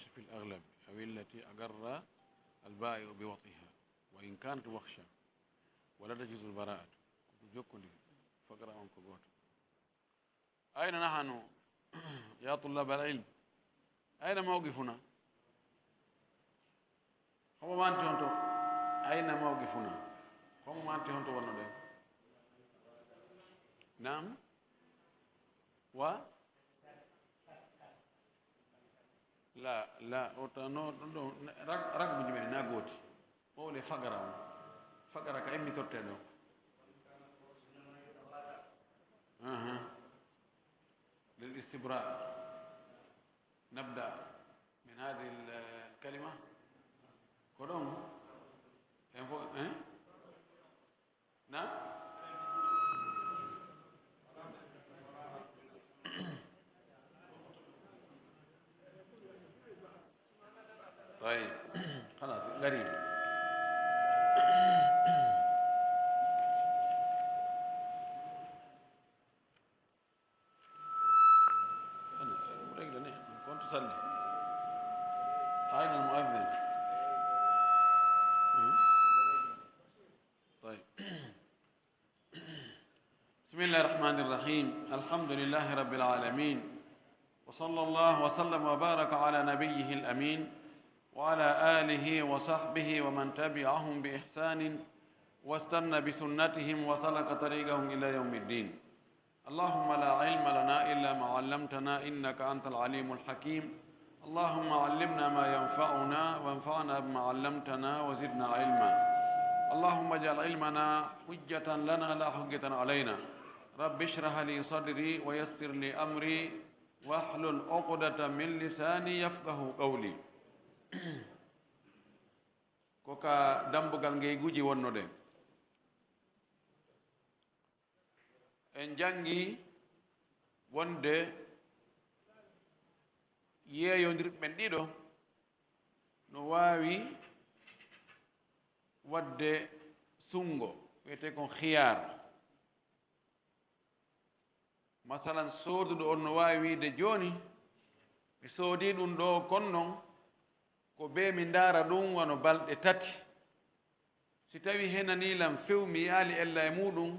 الفاحشة في الأغلب أو التي أقر البائع بوطئها وإن كانت وخشة ولا تجوز البراءة. فقرأ أنكم. أين نحن يا طلاب العلم؟ أين موقفنا؟ هم ما أنتم أين موقفنا؟ هم ما أنتم ونودي. نعم و لا أوتانو رك بجمع ناقوتي أولي فقرة كأمي ترتدو. للاستبراء نبدأ من هذه الكلمة كلهم نعم طيب خلاص قريب. كنت تصلي أين المؤذن؟ طيب بسم الله الرحمن الرحيم. الحمد لله رب العالمين وصلى الله وسلم وبارك على نبيه الأمين وعلى آله وصحبه ومن تبعهم بإحسان واستنى بسنتهم وسلك طريقهم إلى يوم الدين. اللهم لا علم لنا إلا ما علمتنا إنك أنت العليم الحكيم. اللهم علمنا ما ينفعنا وانفعنا بما علمتنا وزدنا علما. اللهم اجعل علمنا حجة لنا لا حجة علينا. رب اشرح لي صدري ويسر لي أمري واحلل عقدة من لساني يفقه قولي. koka dambugal ngey guji wonnode en jangi wonde yeeyondirɓen ɗiɗo no waawi wadde sungo wiyete kon khiyar. masalan sooduɗo on no waawi wiide jooni mi soodi ɗum ɗo konnon ko be mi ndaara ɗum wono balɗe tati. si tawi henanilam few mi yaali ella e muɗum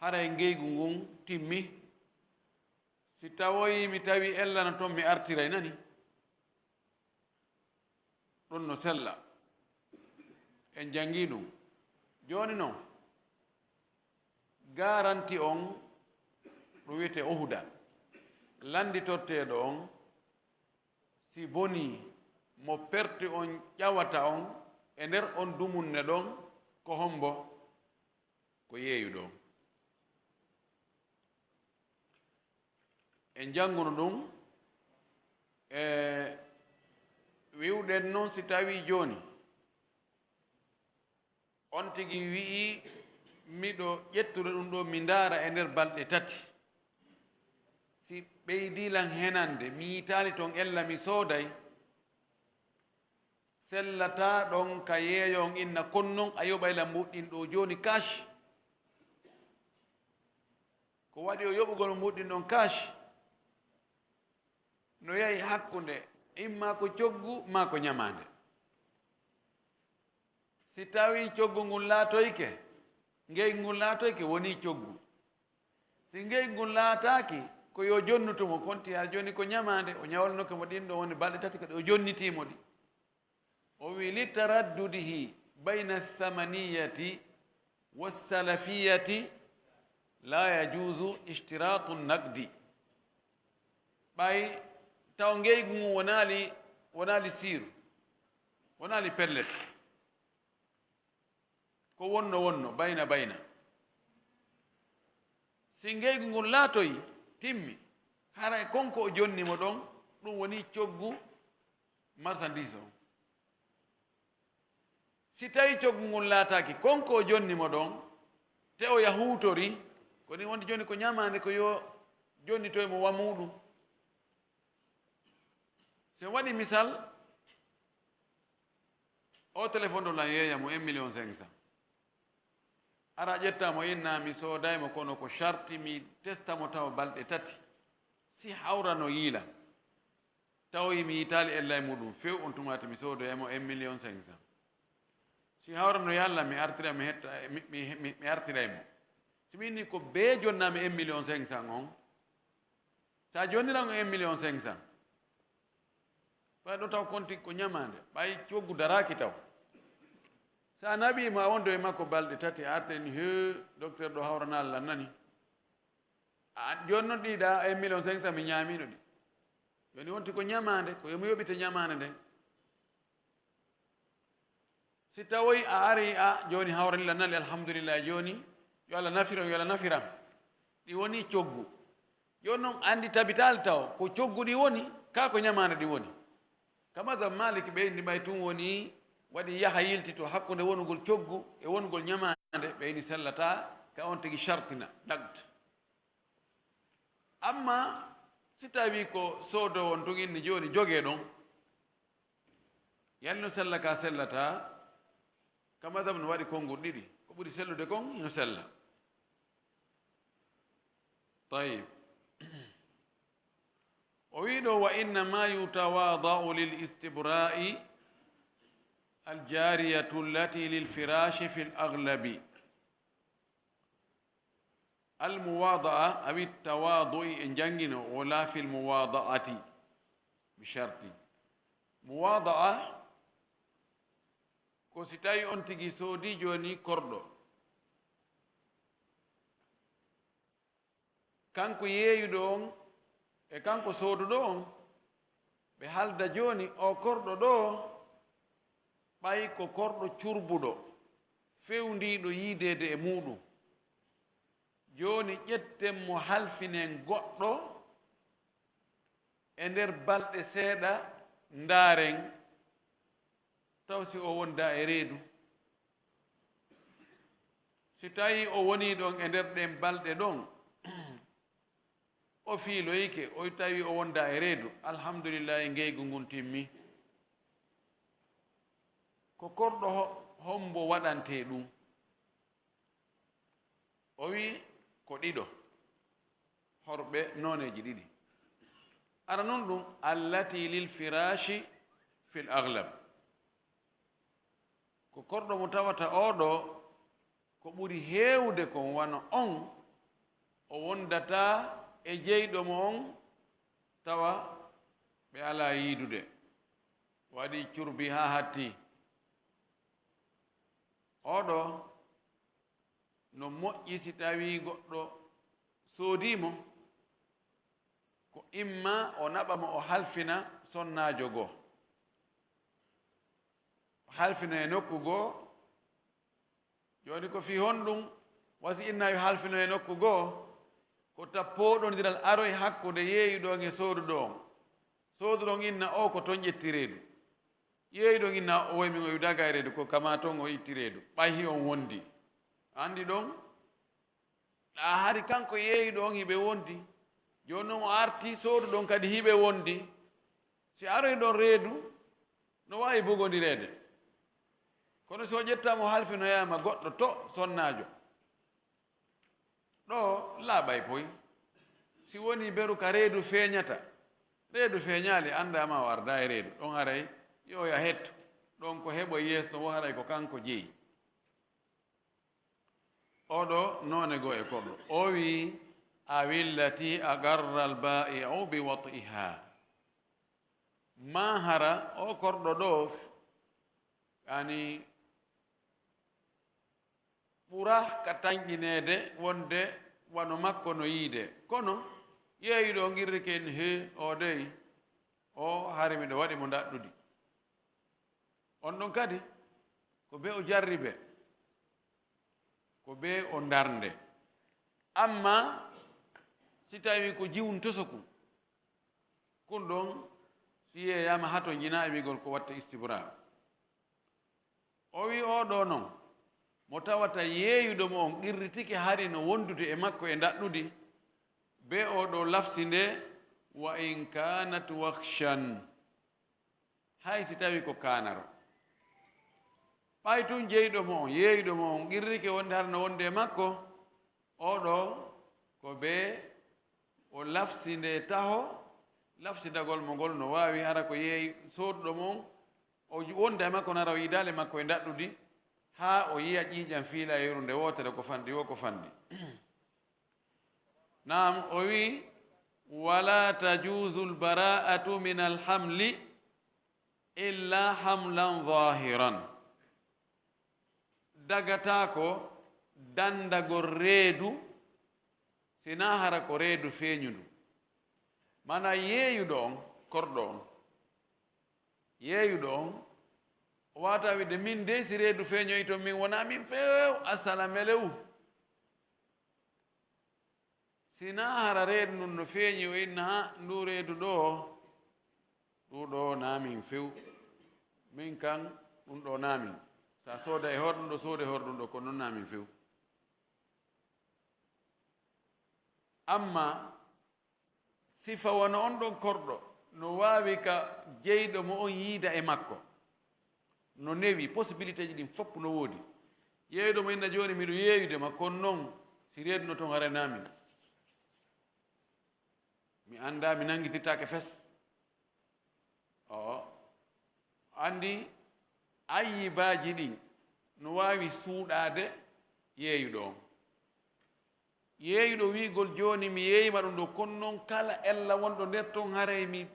haray ngeygu ngun timmi. si tawoyi mi tawi ella no toon mi artiray nani ɗum no sella. en jangi ɗum joni noon garanti on ɗum wiyete ohuda landitorteɗo on si boni mo perti on ƴawata on e nder on dumunne ɗon ko hombo ko yeeyuɗo. en janguno ɗum e wiwɗen noon si tawi joni on tigi wi'i miɗo ƴettude ɗum ɗo mi ndaara e nder balɗe tati. si ɓeydilan henande mi yitali toon ella mi sooday sellata ɗon ka yeeyon inna konnon a yoɓayla mbuɗɗin ɗo joni cash. ko waɗi o yoɓugol mbuɗɗin ɗon cash no yahi hakkunde imma ko coggu ma ko ñamande. si tawi coggu ngun laatoyke ngeygu ngun laatoyke woni coggu. si ngeygu ngun laataki ko yo jonnutomo konti ha joni ko ñamande o ñawolnoke mo ɗin ɗo woni balɗe tati kadi o jonnitimo ɗi. o wi litaraddudihi bayna althamaniyati wassalafiyati la yajuzu ishtiratu naqdi. ɓay taw ngeygu ngun wonali siru wonali pellet ko wonno bayna. si ngeygu ngun laatoyi timmi haray konko o jonnimo ɗon ɗum woni coggu marchandise o. si tawi coggu ngun laataki konko o jonnimo ɗon te o yahutori ko ni wonde joni ko ñamande ko yo jonnitoyemo wamuɗum. si waɗi misal o téléphone ɗo lan yeeyamo 1,500,000 ara ƴettamo inna mi soodaymo kono ko charti mi testamo taw balɗe tati. si hawrano yiila tawi mi yitali ella e muɗum few on tumata mi soodoyamo 1,500,000 si hawrano yalla mi artira mi hetta mi artiraymo so mi inni ko bee jonnami 1,500,000 on sa jonnirango 1,500,000 ɓay ɗo taw konti ko ñamande ɓay coggu daraki taw sa naɓima a wondo e makko balɗe tati a arteni he docteur ɗo hawrana Allah nani joni noon ɗiɗa 1,500,000 mi ñamino ɗi joni wonti ko ñamande ko yomi yoɓite ñamande nden si tawoy a ari a joni hawranilla nali alhamdulillah joni yo Allah nafiram yo Allah nafiram ɗi woni coggu joni noon andi tabitali taw ko coggu ɗi woni ka ko ñamande ɗi woni kamadam maliki ɓeyni ɓay tun woni waɗi yaha yiltito hakkude wonugol coggu e wonugol ñamande ɓeyni sellata ka on tigi chartina ɗagta amma si tawi ko soodo won tun inni joni jogue ɗon yalno sella ka sellata kamadam no waɗi konngol ɗiɗi ko ɓuri sellude kon ino sella tayib o wiɗo wa innama yutawadau lilistibra'i aljariyatu allati lilfirashi fi l'aglabi almuwada'a awi tawadu'i e jangino wala fi lmuwada'ati bi sharti muwada'a ko si tawi on tigi soodi joni korɗo kanko yeeyuɗo on e kanko sooduɗo on ɓe halda joni o korɗo ɗo ɓay ko korɗo curbuɗo fewndiɗo yiidede e muɗum joni ƴetten mo halfinen goɗɗo e nder balɗe seeɗa ndaaren taw si o wonda e reedu si tawi o woni ɗon e nder ɗen balɗe ɗon o fiiloyke o tawi o wonda e reedu alhamdulillah e ngeygu ngun timmi ko korɗo hombo waɗante ɗum o wi ko ɗiɗo horɓe noneji ɗiɗi ara noon ɗum allati lil firashi fi l aglab ko korɗo mo tawata oɗo ko ɓuri heewde kon wano on o wondata e jeyɗo mo on tawa ɓe ala yiidude waɗi curbi ha hatti oɗo no moƴƴi si tawi goɗɗo soodimo ko imma o naɓamo o halfina sonnajo goo o halfina e nokku goo joni ko fi honɗum wasi inna yo halfino e nokku goo ko tappoɗodiral aroy hakkude yeeyuɗon e sooduɗo on sooduɗo on inna o ko toon ƴetti reedu yeeyuɗon inna o woymin o daga e reedu ko kama toon o itti reedu ɓayhi on wondi andi ɗon ɗa hari kanko yeeyuɗo on hiɓe wondi joni noon o arti sooduɗon kadi hiɓe wondi si aroy ɗon reedu no wawi bogodirede kono so ƴettamo halfinoyama goɗɗo to sonnajo ɗo laaɓay poy si woni beru ka reedu feeñata reedu feeñaali andama o arda e reedu ɗon haray yo ya hetto ɗon ko heɓo yeeso wo haray ko kanko jeeyi oɗo noone goo e korɗo o wi awillati agarra albai'u bi wat'iha ma hara o korɗo ɗo yani ɓura ka tanƴinede wonde wano makko no yiide kono yeeyuɗo girriken he o dey o hari miɗo waɗi mo daɗɗudi on ɗon kadi ko be o jarribe ko be o darnde amma si tawi ko jiwun tosoku kun ɗon si yeeyama hato jina e wigol ko watta istibra o wi oɗo noon mo tawata yeeyuɗo mo on qirritike hari no wondude e makko e daɗɗudi be oɗo lafsi nde wa in kanat wakhshan hay si tawi ko kanaro ɓay tun jeyɗo mo on yeeyuɗo mo on qirrike wonde har no wonde e makko oɗo ko be o lafsi nde taho lafsidagol mo ngol no waawi hara ko yeeyi sooduɗo mon o wonde e makko nara o yidale makko e daɗɗudi haa o yiya ƴiiƴam fiila yeru nde wotere ko fandi wo ko fandi nam o wi wala tajuzu lbara'atu min alhamli illa hamlan zahiran dagata ko dandagol reedu sina hara ko reedu feeñudu mana yeeyuɗo on korɗo on yeeyuɗo on o wata wide min de si reedu feeñoyi to min wona min feew assalamelew sina hara reedu ndun no feeñi o inna ha ndu reedu ɗo ɗuɗo namin few min kan ɗum ɗo namin sa sooda e horɗum ɗo sooda e horɗum ɗo ko noon namin few amma sifa wona on ɗon korɗo no waawi ka jeyɗo mo on yiida e makko no newi possibilité ji ɗin fopp no woodi yeyɗo mo inna jooni miɗo yeeyudema kono noon si reeduno toon haranami mi annda mi nangitirtake fes o andi ayyibaji ɗin no waawi suuɗaade yeeyuɗo on yeeyuɗo wiigol jooni mi yeeyima ɗum ɗo kono noon kala ella wonɗo nder toon haray mi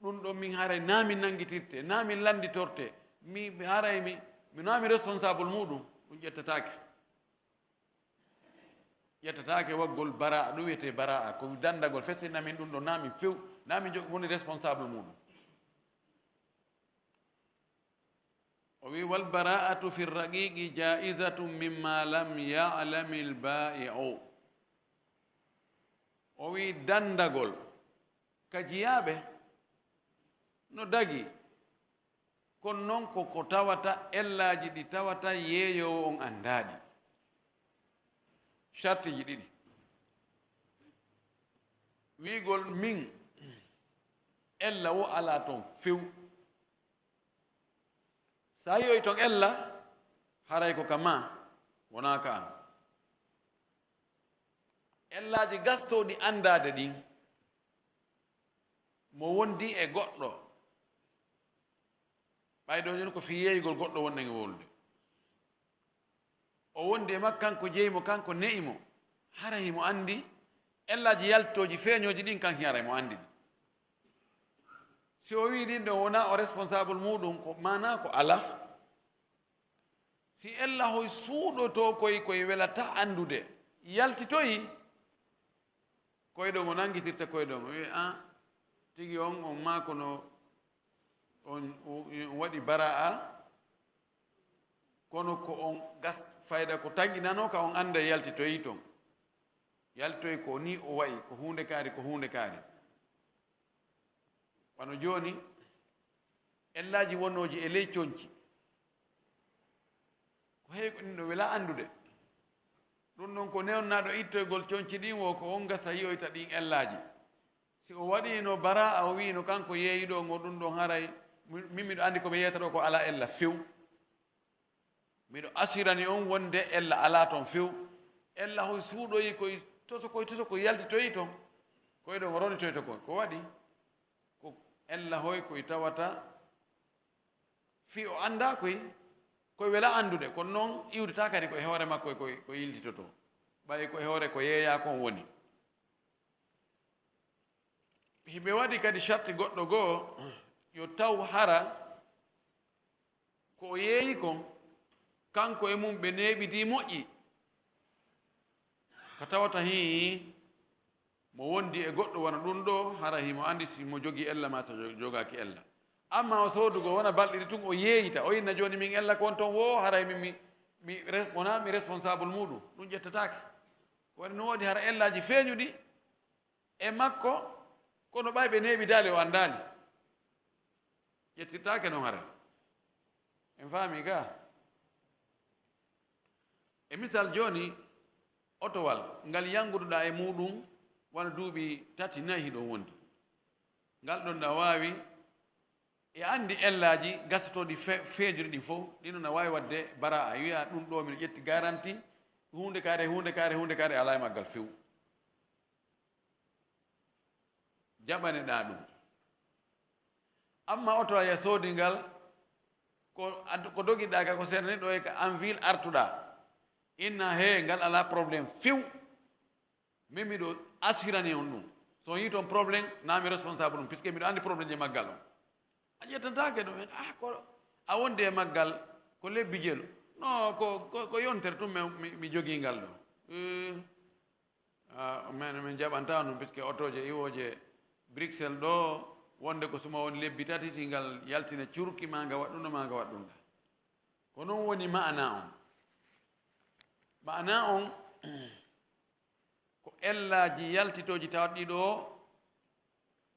ɗum ɗo min haray na min nangitirte na min landitorte mi haray mi nami responsable muɗum ɗum ƴettataake waggol bara ɗum wiyete bara ko dandagol fesinamin ɗum ɗo namin few namin woni responsable muɗum o wi wal bara'atu fi raqiqi jaizatun mimma lam ya'lami al ba'i'u o wi dandagol ka jiyaaɓe no dagi kono noon ko tawata ellaji ɗi tawata yeeyowo on andaaɗi chartiji ɗiɗi wiigol min ella wo ala toon few sa yoyi toon ella haray ko ka ma wona ka an ellaji gastoɗi andade ɗin mo wondi e goɗɗo ɓayɗo joni ko fi yeeygol goɗɗo wonɗen e wolde o wondi e makko kanko jeyimo kanko ne'imo haray mo andi ellaji yaltoji feeñoji ɗin kanki haray mo andi ɗi si o wi ɗin ɗo wona o responsable muɗum ko mana ko ala si ella hoy suuɗoto koye welata andude yaltitoyi koyɗo mo nangitirta koyɗo mo wi tigi on mako no on waɗi bara'a kono ko on gas fayda ko taginano ka on anda yaltitoyi toon yaltoyi ko ni o wayi ko hunde kaari wano joni ellaji wonnoji e ley coñci ko heewi ko ɗin ɗo wela andude ɗum ɗon ko newnaɗo ittoygol coñci ɗin wo ko on gasa yiyoyta ɗin ellaji si o waɗino bara o wino kanko yeeyiɗo ngo ɗum ɗon haray min miɗo andi komi yeyata ɗo ko ala ella few miɗo assurani on wonde ella ala toon few ella hoy suuɗoyi koye toto ko yaltitoyi toon koyɗo mo ronitoyto kon ko waɗi ko ella hoy koye tawata fi o anda koye wela andude kono noon iwdata kadi koye hoore makko ko yiltitoto ɓay koye hoore ko yeeya kon woni hiɓe waɗi kadi charte goɗɗo goo yo taw hara ko o yeeyi kon kanko e mum ɓe neeɓidi moƴƴi ko tawata hi mo wondi e goɗɗo wona ɗum ɗo hara himo andi si mo jogii ella ma so jogaki ella amma o soodugo wona balɗiɗi tun o yeeyita o inna joni min ella ko on toon wo haray wona mi responsable muɗum ɗum ƴettatake ko waɗi no woodi hara ellaji feeñuɗi e makko kono ɓay ɓe neeɓidali o andali ƴettirtake noon hara en faami ga e misal joni otowal ngal yanguduɗa e muɗum wona duuɓi 3 4 ɗon wondi ngal ɗon ɗa waawi e andi ellaji gastotoɗi feejude ɗi fof ɗino na waawi wadde bara a wiya ɗum ɗo miɗo ƴetti garanti hunde kaare ala e maggal few jaɓaneɗa ɗum amma oto ya sodingal ko dogiɗaga ko seeɗa ni ɗo e ka en ville artuɗa inna he ngal ala probléme few min miɗo assurani on ɗum so yi toon probléme nami responsable ɗum puisque miɗo andi probléme je maggal o a ƴettantake ɗum en ko a wonde e maggal ko lebbi jelo non ko yontere tum mi jogui ngal ɗo min jaɓanta ɗum puisque otoje iwoje Bruxelles ɗo wonde ko suma woni lebbi tati si ngal yaltina curki ma nga waɗɗum ɗo ma nga waɗɗum ɗa ko noon woni ma'ana on ko ellaji yaltitoji tawat ɗiɗo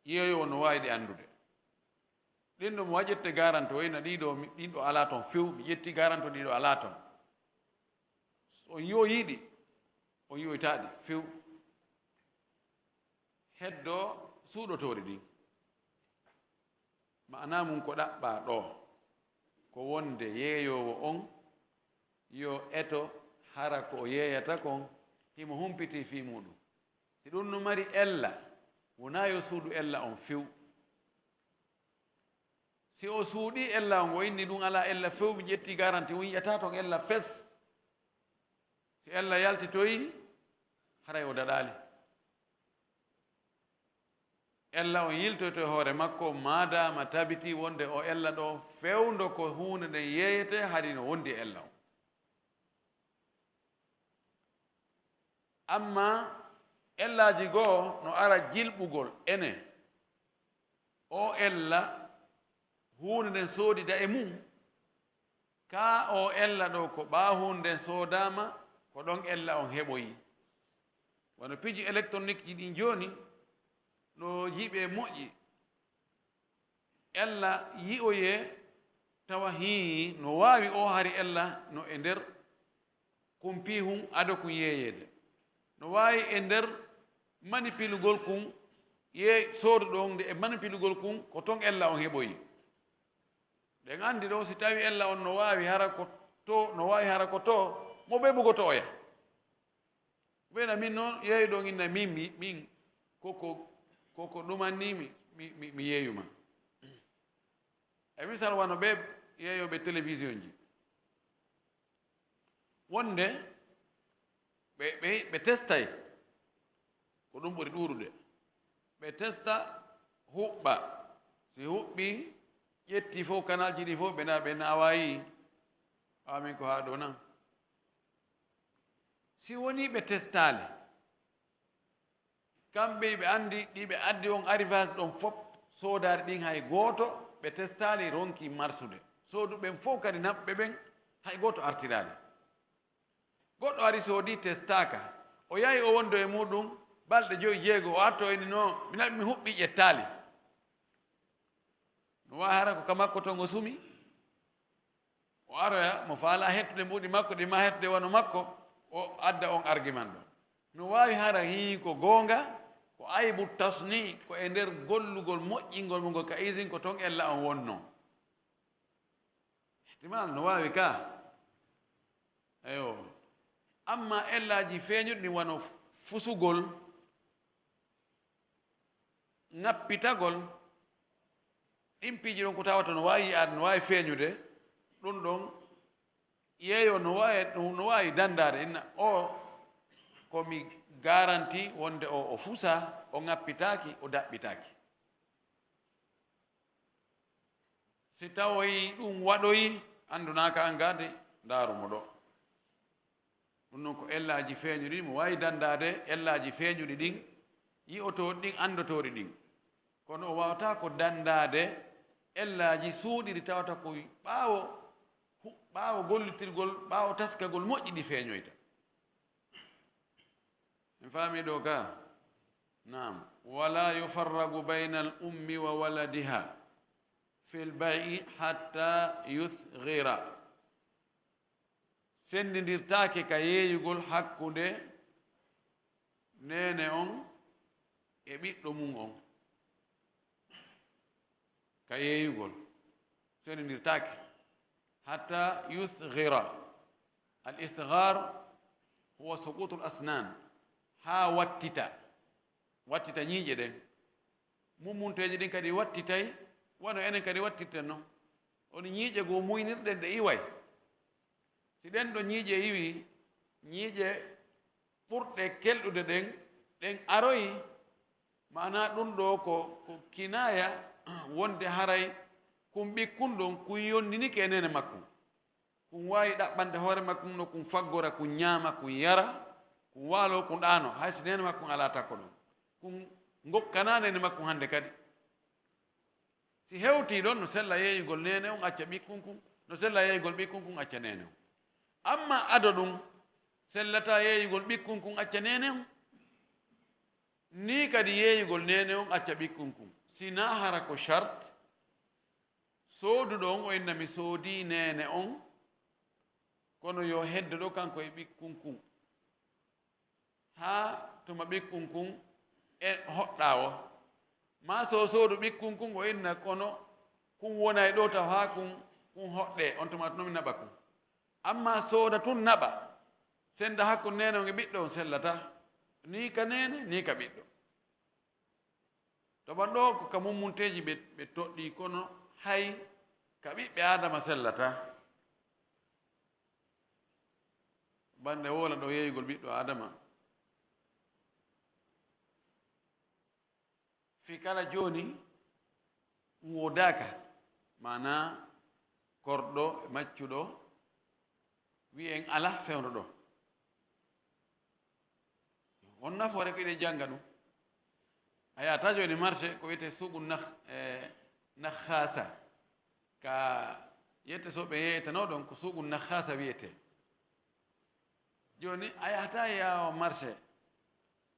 yeeyowo no wawi ɗe andude ɗin ɗo mo waƴette garante wayno ɗinɗo ala toon few mi ƴetti garante ɗiɗo ala toon so yiɗi o yiyoytaɗi few heddo suuɗotori ɗin ma'ana mum ko ɗaɓɓa ɗo ko wonde yeeyowo on yo eto hara ko o yeeyata kon himo humpiti fi muɗum si ɗum no mari ella wona yo suuɗu ella on few si o suuɗi ella on o inni ɗum ala ella few mi ƴetti garanti on yiyata ton ella fes si ella yaltitoyi haray o daɗali ella on yiltoyto e hoore makko madama tabiti wonde o ella ɗo fewndo ko hunde nden yeeyete haɗi no wondi ella on amma ellaji goo no ara jilɓugol ene o ella hunde nden soodida e mum ka o ella ɗo ko ɓa hunde nden soodama ko ɗon ella on heɓoyi wono piji électronique ji ɗin joni no jiɓe moƴƴi ella yi'oye tawa hi no wawi o hari ella no e nder kumpi hum ado kum yeeyede no wawi e nder manipulugol kum sooduɗo on nde e manipulugol kum ko ton ella on heɓoyi ɗen andi ɗo si tawi ella on no wawi hara ko to no wawi hara ko to mo ɓeɓugoto oya ɓeyna min noon yeeyuɗo inna min koko ɗumanni mi yeeyuma e misal wano ɓe yeeyoɓe télévision ji wonde ɓe testay ko ɗum ɓuri ɗuurude ɓe testa huɓɓa si huɓɓi ƴetti fof canal ji ɗi fof ɓe nawayi amin ko haa ɗo nan si woni ɓe testali kamɓe ɓe andi ɗiɓe addi on arrivage ɗon fof soodade ɗin hay gooto ɓe testali ronki marsude sooduɓen fof kadi naɓɓe ɓen hay gooto artirali goɗɗo ari soodi testaka o yahi o wondo e muɗum balɗe 5 o arto eni no mi naɓi mi huɓɓi ƴettali no wawi hara ko kamakko to ngo sumi o aroya mo faala hettude mbuɗi makko ɗi ma hettude wano makko o adda on argument ɗo no wawi hara hi ko goonga ko aybu tasni ko e nder gollugol moƴƴingol mo ngol ka usine ko ton ella on wonno ihtimal no wawi ka eyo amma ellaji feeñuɗi wano fusugol ŋappitagol ɗin piiji ɗon ko tawata no wawi yiyaade no wawi feeñude ɗum ɗon yeeyo no wawi dandade inna o komi garanti wonde o fusa o ŋappitaki o daɓɓitaki si tawoyi ɗum waɗoyi andunaka an gade ndarumo ɗo ɗum noon ko ellaji feeñuɗi mo wawi dandade ellaji feeñuɗi ɗin yi'otoɗi ɗin andotori ɗin kono o wawata ko dandade ellaji suuɗiɗi tawata koye ɓaawo gollitirgol ɓaawo taskagol moƴƴi ɗi feeñoyta en faami ɗo ka nam wala yufarragu bayna al ummi wa waladiha fi lbayi hatta yuthgira sendidirtaake ka yeeyugol hakkunde nene on e ɓiɗɗo mum on ka yeeyugol sendidirtaake hatta yuthgira al istigар huwa suqutu l asnan ha wattita ñiiƴe ɗen mummunteje ɗin kadi wattitay wono enen kadi wattitten noon on ñiiƴe goo muynirɗen ɗe iway si ɗen ɗo ñiiƴe iwi ñiiƴe ɓurɗe kelɗude ɗen aroyi mana ɗum ɗo ko kinaya wonde haray kum ɓikkun ɗon kun yondinike e nene makkum kun wawi ɗaɓɓande hoore makkum no kun faggora kun ñaama kun yara kun waalo kun ɗaano hayso nene makkum ala takko ɗon kun gokkana nene makkum hannde kadi si hewti ɗon no sella yeeyugol nene on acca ɓikkun kun no sella yeeyugol ɓikkun kun acca nene on amma ado ɗum sellata yeeyugol ɓikkun kun acca nene on ni kadi yeeyugol nene on acca ɓikkun kun sina hara ko charte sooduɗo on o inna mi soodi nene on kono yo hedde ɗo kanko e ɓikkun kun haa tuma ɓikkun kun e hoɗɗa o ma so soodu ɓikkun kun o inna kono kun wonay ɗo taw haa kun hoɗɗe on tuma tonomi naɓa kun amma sooda tun naɓa senda hakku nene on e ɓiɗɗo on sellata ni ka nene ni ka ɓiɗɗo to ɓan ɗo ko ka mummunteji ɓe toɗɗi kono hay ka ɓiɓɓe adama sellata bande wola ɗo yeeygol ɓiɗɗo adama fi kala joni wodaka mana korɗo e maccuɗo wi'en ala fewndo ɗo on nafoore ko iɗe janga ɗum a yata joni marché ko wiyete suuɓu nakhasa ka yette so ɓe yeytano ɗon ko suuɓu nakhasa wiyete joni a yahata yawa marché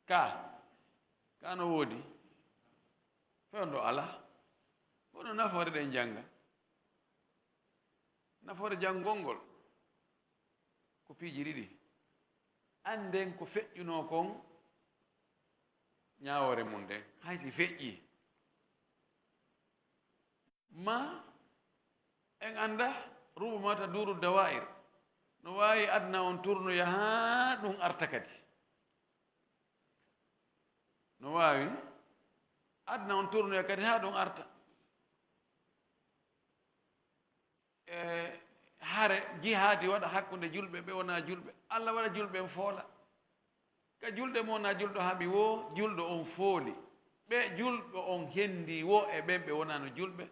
ka no woodi fewndo ala hono nafoore ɗen janga nafoore janngol ngol ko piiji ɗiɗi anden ko feƴƴuno kon ñaawore mum nden haysi feƴƴi ma en anda rubamata duru dawa'ir no wawi adna on turnoya haa ɗum arta kadi no wawi adna on turnoya kadi haa ɗum arta hare jihaadi waɗa hakkunde julɓe ɓe wona julɓe allah waɗa julɓe en foola ka julɗe mo wona julɗo haaɓi wo julɗo on fooli ɓe julɗo on hendi wo e ɓen ɓe wonano julɓe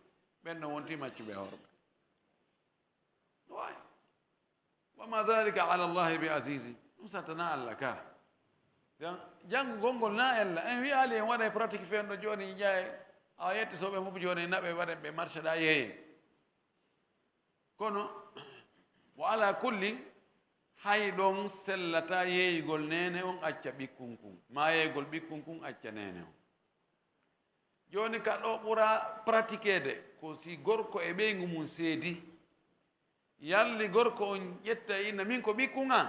ɓen no wonti maccuɓe horɓe no wawi wama dhalika ala llahi bi asisi ɗum satana allah ka janngugol ngol na ella en wiyali en waɗa e pratique fenɗo joni ƴaye a yetti soɓe fof joni naɓe waɗen ɓe marché ɗa yeeye kono wo ala kulli hay ɗon sellata yeeygol nene on acca ɓikkun kun ma yeeygol ɓikkun kun acca nene on joni ka ɗo ɓura pratiquede ko si gorko e ɓeygu mum seedi yalli gorko on ƴetta inna min ko ɓikkun an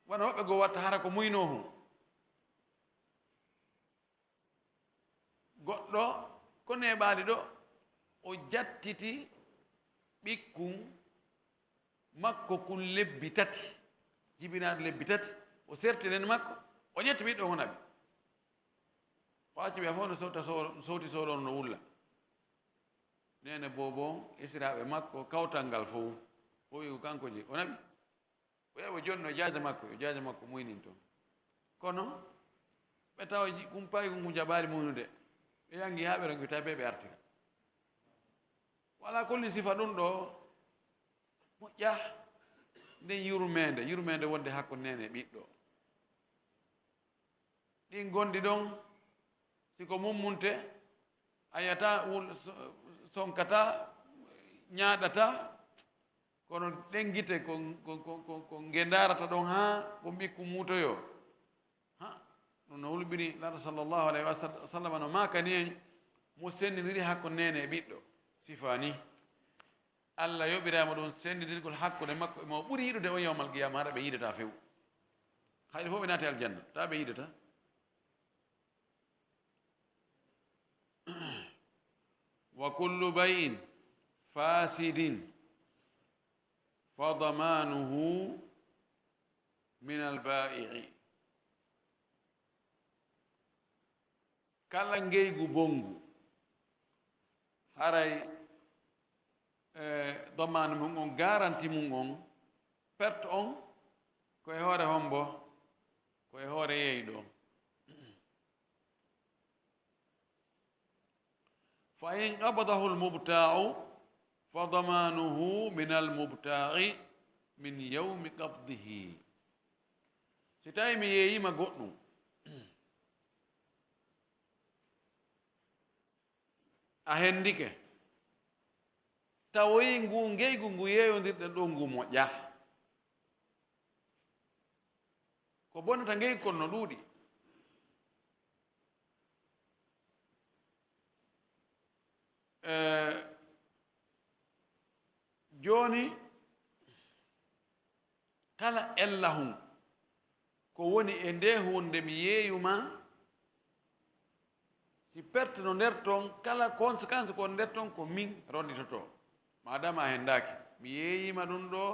wona woɓɓe goo watta hara ko muyno hum goɗɗo ko neɓaali ɗo o jattiti ɓikkun makko kun lebbi tati jibinaade lebbi tati o sertinen makko o ƴetti ɓiɗɗo on naɓi o acci ɓiya fof no sowti sohlono no wulla nene bobo isiraɓe makko kawtal ngal fof o wi ko kanko je o naɓi o yaɓo joni no jaaja makko muynin toon kono ɓe tawa kumpayi kum jaɓaali muynude ɓe yangi haa ɓe ronki tawi ɓe artira wala kolli sifa ɗum ɗo moƴƴa nden yurmede wonde hakko nene ɓiɗɗo ɗin gondi ɗon siko mummunte a yiyata sonkata ñaaɗata kono ɗen gite ko ngendarata ɗon haa ko ɓikku muutoyo ha ɗum no hulɓini lata sallllahu alayhi wa sallam no makani en mo sennidiri hakko nene e ɓiɗɗo sifani allah yoɓirama ɗum sendidirgol hakkude makko emo ɓuuri yiɗude on yawmal qiyama haɗa ɓe yidata few hayɗo fof ɓe naati aljanna ta ɓe yidata wa kullu bayin fasidin fa damanuhu min albai'i kala ngeygu bongu haray domane mum on garanti mum on perte on koye hoore hombo koye hoore yeyɗo fa in qabadahu almubta'u fa damanuhu min almubta'i min yawmi qabdihi si tawi mi yeeyima goɗɗum a hendike tawoyi ngu ngeygu ngu yeeyondirɗen ɗo ngu moƴƴa ko bonnata ngeygu kon no ɗuuɗi jooni kala ellahum ko woni e nde hunde mi yeeyuma si perte no nder toon kala conséquence ko nder toon ko min ronditoto madama a henndaki mi yeeyima ɗum ɗo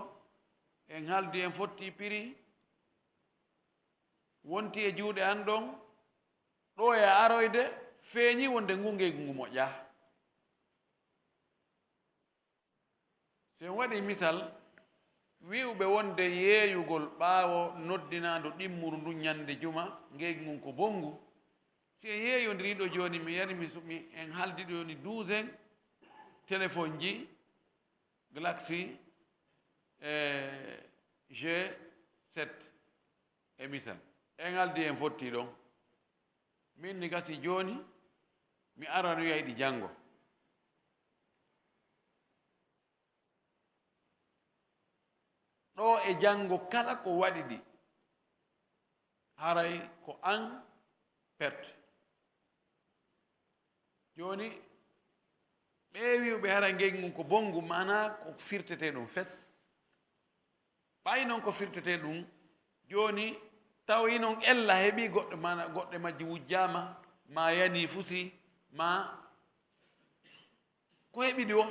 en haaldi en fotti piri wonti e juuɗe an ɗon ɗo e aroyde feeñi wonde ngungeygu ngu moƴƴa so en waɗi misal wi'uɓe wonde yeeyugol ɓaawo noddinaado ɗimmuru ndu ñande juma ngeygu ngun ko bonngu si en yeeyondiriɗo jooni mi yari mi en haaldi ɗo ni 12 téléphone ji Galaxy G7 e misal en haaldi en fotti ɗon min ni gasi jooni mi arano yayɗi janngo ɗo e janngo kala ko waɗi ɗi haray ko an perte jooni ɓeewiɓe hara ngeygu ngun ko bonngu mana ko firtete ɗum fes ɓay noon ko firtete ɗum jooni tawi noon ella heɓi goɗɗo mana goɗɗe majji wujjama ma yani fusi ma ko heɓi ɗi o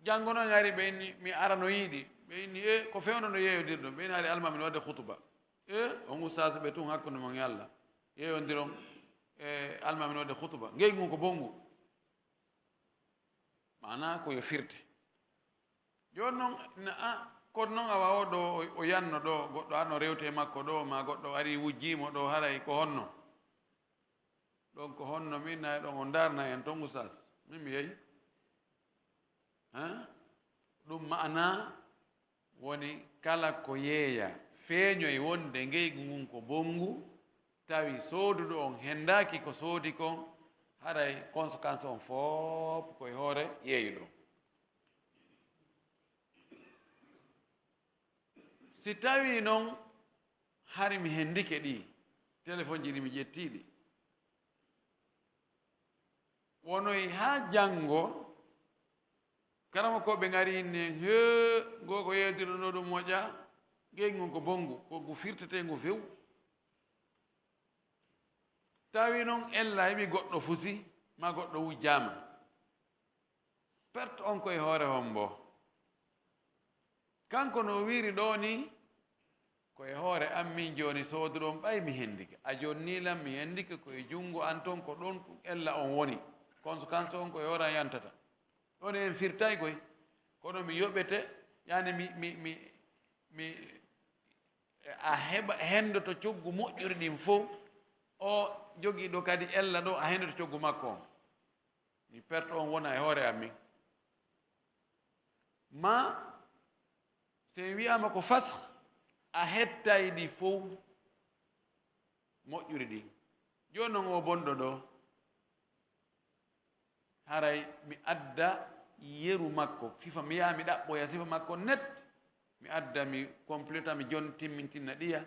janngo noon ari ɓe inni mi ara no yiiɗi ɓe inni ko fewno no yeeyodirɗon ɓe inni ari almami no wadde hutuba on ustase ɓe tun hakkude mon e Allah yeeyondiron almami no wadde hutuba ngeygu ngun ko bonngu mana koyo firte joni noon kono noon awa o ɗo o yanno ɗo goɗɗo arno rewte e makko ɗo ma goɗɗo ari wujjimo ɗo haray ko honno ɗon ko honno min nayi ɗon o darna en ton ustas min mi yeyi ɗum maana woni kala ko yeeya feeñoye wonde ngeygu ngun ko bonngu tawi sooduɗo on henndaki ko soodi kon haray conséquence on fof koye hoore yeeyuɗo si tawi noon hari mi henndike ɗi téléphone ji ɗi mi ƴettiɗi wonoy haa janngo karama ko ɓe ngari nen he ngoo ko yeedirɗo ɗum moƴƴa ngeygu ngun ko bonngu ko ngu firtete ngu few tawi noon ella heɓi goɗɗo fusi ma goɗɗo wujjama perte on koye hoore hombo kanko no wiri ɗo ni koye hoore am min joni sooduɗon ɓay mi hendike a jonnilam mi hendike koye junngo an toon ko ɗon ella on woni conséquence on koye hoore an yantata ɗon en firtay koy kono mi yoɓete yani mi a heɓa hendoto coggu moƴƴuri ɗin fof o jogiiɗo kadi ella ɗo a hendoto coggu makko on mi perte on wona e hoore am min ma so wiyama ko fasre a hettay ɗi fof moƴƴuri ɗi joni noon o bonɗo ɗo haray mi adda yeru makko sifa mi yaha mi ɗaɓɓoya sifa makko net mi adda mi compléta mi jon timmintinna ɗiya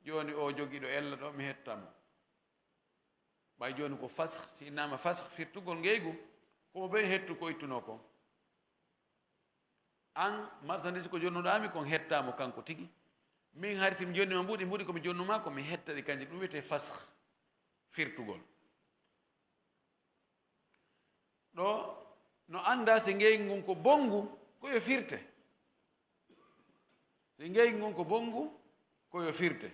joni o jogiiɗo ella ɗo mi hettamo ɓay joni ko fasre si innama fasre firtugol ngeygu komo ɓey hettu ko ittuno kon an marchandise ko jonnuɗami kon hettamo kanko tigi min hari simi jonnima mbuɗi komi jonnuma komi hetta ɗi kanji ɗum wiyete fasre firtugol ɗo no anda si ngeygu ngun ko bonngu koyo firte si ngeygu ngun ko bonngu koyo firte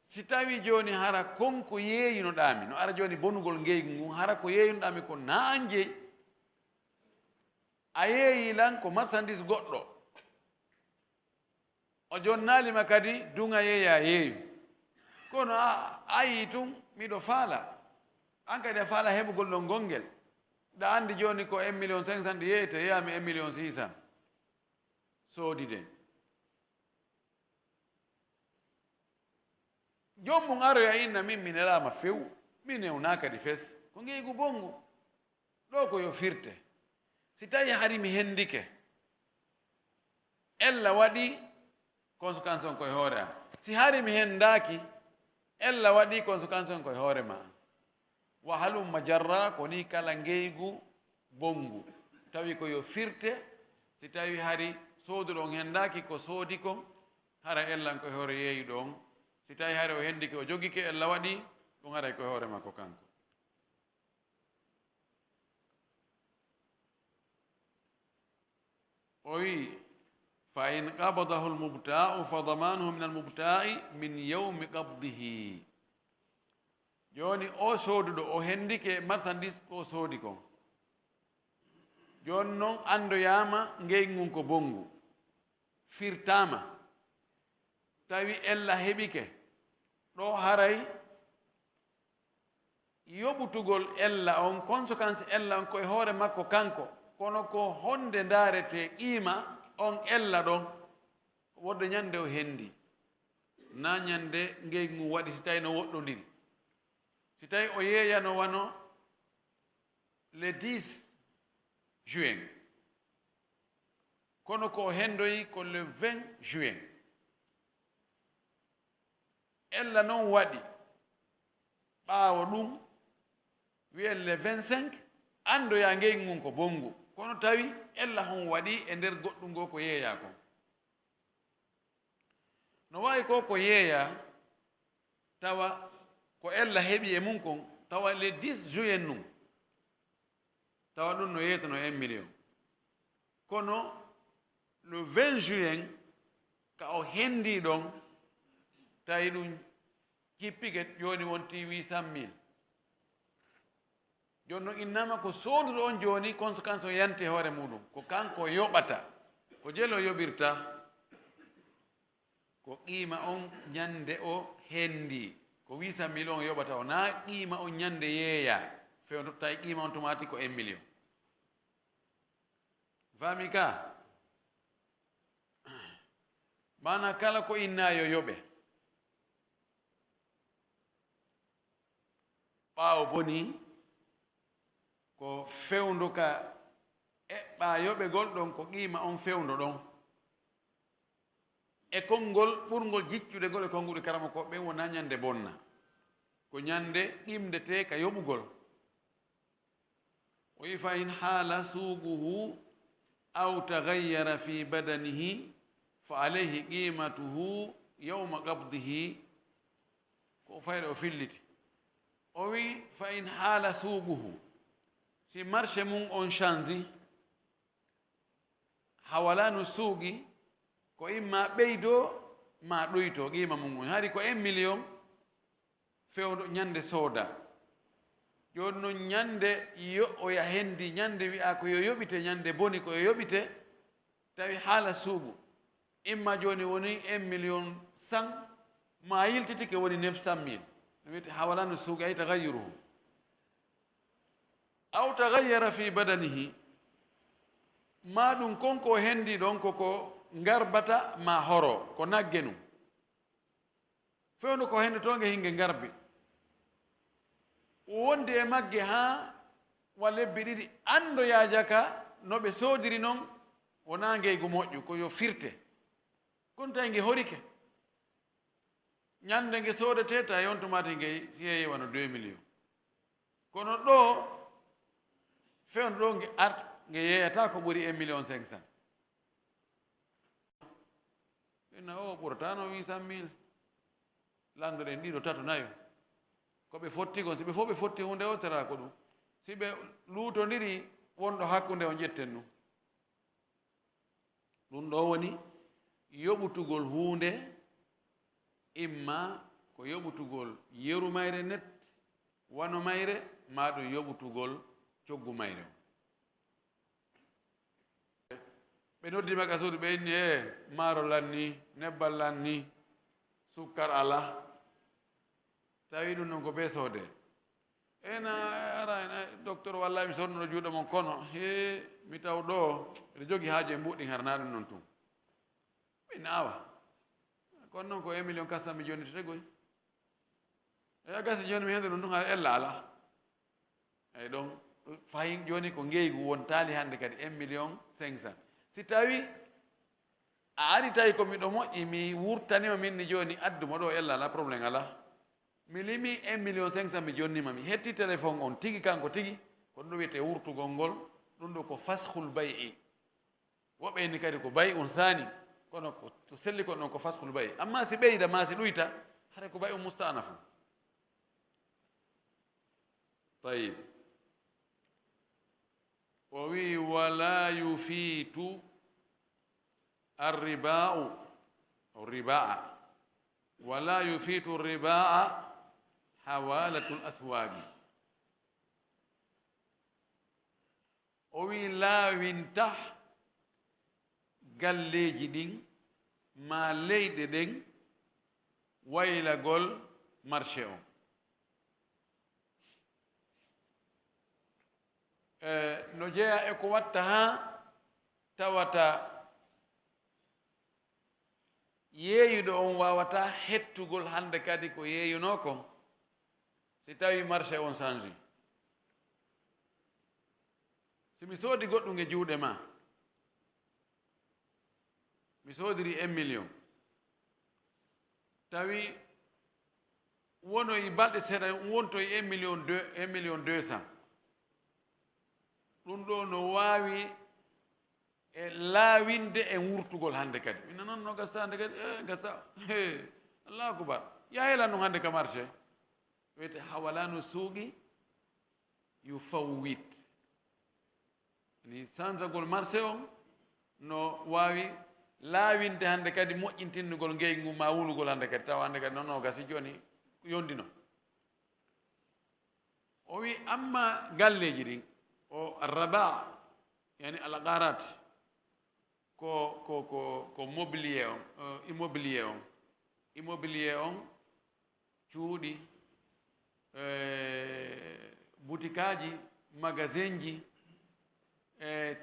si tawi joni hara konko yeeyinoɗami no ara joni bonugol ngeygu ngu hara ko yeeyinoɗami ko na an jeeyi a yeeyi lan ko marchandise goɗɗo o jonnalima kadi dunga yeeya yeeyu kono a yi tun miɗo faala an kadi a faala heɓugol ɗon gongel ɗa andi joni ko 1,500,000 yeeyte yeyami 1,600,000 soodide jommum aroya inna min mi nelama few mi newna kadi fes ko ngeygu bongu ɗo ko yo firte si tawi hari mi hendike ella waɗi conséquence on koye hoore am si hari mi hendaki ella waɗi conséquence on koye hoore ma wa halumma jarra ko ni kala ngeygu bongu tawi ko yo firte si tawi hari sooduɗon hendaki ko soodi kon hara ellan koye hoore yeeyuɗo on si tawi hari o hendiki o jogike ella waɗi ɗum haray koye hoore makko kanko o wi fa in qabadahu lmubta'u fa damanuhu min almubta'i min yawmi qabdihi joni o sooduɗo o hendike marchandise ko soodi kon joni noon andoyama ngeygu ngun ko bongu firtama tawi ella heɓike ɗo haray yoɓutugol ella on conséquence ella on koye hoore makko kanko kono ko honde ndarete qiima on ella ɗon wodde ñande o hendi na ñande ngeygu ngu waɗi si tawi no woɗɗodiri si tawi o yeeyano wano le 10 juin kono ko o hendoyi ko le 20 juin ella noon waɗi ɓaawo ɗum wiyen le 25 andoya ngeygu ngun ko bongu kono tawi ella hon waɗi e nder goɗɗum ngo ko yeeya kon no wawi ko yeeya tawa ko ella heɓi e mum kon tawa le 10 juin num tawa ɗum no yeytano 1 million kono le 20 juin ka o hendi ɗon tawi ɗum kippike joni wonti 800,000 joni noon innama ko sooduɗo on joni conséquence o yante hoore muɗum ko kanko yoɓata ko jelo yoɓirta ko qiima on ñande o hendi ko 800,000 on yoɓata o na qiima on ñande yeeya fewdo tawi qiima on tumati ko 1 million fami ka mana kala ko inna yo yoɓe ɓaawo boni ko fewndu ka eɓɓa yoɓegol ɗon ko qiima on fewndu ɗon e konngol ɓurngol jiccude gol e konnguɗe karama ko ɓen wona ñande bonna ko ñande ɗimdete ka yoɓugol o wi fa in haala suuguhu aw tagayyara fi badanihi fa alayhi qimatuhu yawma qabdihi ko fayre o filliti o wi fa in haala suuguhu si marché mum on change hawalanu suugi ko imma ɓeydo ma ɗoyto qima mum on hari ko 1 million fewdo ñande sooda joni noon ñande oya hendi ñande wi'a ko yo yoɓite ñande boni ko yo yoɓite tawi haala suugu imma joni woni 1 million 100 ma yiltitike woni 900,000 no wiyete hawalanu suugi ay tagayyuruhu aw tagayyara fi badanihi ma ɗum konko hendi ɗon koko ngarbata ma horo ko nagge num fewno ko hende tonge hinge ngarbi wondi e magge ha wa lebbi ɗiɗi andoyaja ka no ɓe soodiri noon wona ngeygu moƴƴu ko yo firte kono tawi nge horike ñande nge soodete ta yontumati nge siyeyi wano 2 million kono ɗo fewno ɗo nge nge yeyata ko ɓuri 1,500,000 ina o ɓuratano 800,000 landoɗen ɗiɗo tato nayo koɓe fotti kon si ɓe fof ɓe fotti hunde o tera ko ɗum si ɓe luutodiri wonɗo hakkunde o jetten ɗum ɗum ɗo woni yoɓutugol hunde imma ko yoɓutugol yeru mayre net wano mayre maɗo yoɓutugol coggu mayre ɓe noddima ka suudu ɓe inni maaro lanni nebbal lanni sukkar ala tawi ɗum noon ko be soode ena ara docteur walla mi sonnoɗo juuɗe mon kono mi taw ɗo ɓeɗe jogii haaji e mbuɗɗi harna ɗum noon tun ɓe naawa kono noon ko 1 million kastan mi joni to tegoy a gasi joni mi hende ɗum tun ha ella ala eyi ɗon fayin joni ko ngeygu won taali hande kadi 1 million 500 si tawi a ari tawi ko miɗo moƴƴi mi wurtanima min ni joni adduma ɗo ella ala probléme ala mi limi 1 million 500 mi jonnima mi hetti téléphone on tigi kanko tigi ko ɗum ɗo wiyete wurtugol ngol ɗum ɗo ko fashul bayi woɓɓe ni kadi ko bayi on sani kono to selli kon ɗon ko fashul bayi amma si ɓeyda ma si ɗuyta hare ko bayi on mustanafu tayib o wi wala yufitu arriba'u riba'a wala yufitu riba'a hawalatul aswaqi o wi laawinta galleji ɗin ma leyɗe ɗen waylagol marché o no jeeya e ko watta ha tawata yeeyuɗo on wawata hettugol hande kadi ko yeeyuno ko si tawi marché on change simi soodi goɗɗum e juuɗe ma mi soodiri 1 million tawi wonoyi balɗe seeɗa wontoye 1 million 1 million 200 ɗum ɗo no waawi e laawinde e wurtugol hande kadi mi nanan no gasta hande kadi gasta allahu akbar yahelan ɗum hande ka marché wiyete hawalanu suuqi yufawwit ni changegol marché on no waawi laawinde hande kadi moƴƴintinnugol ngeygu ma wulugol hande kadi tawa hande kadi noon o gasi joni yondino o wi amma galleji ɗin o raba yani alaqarat ko mobilier on immobilier on cuuɗi boutique ji magasin ji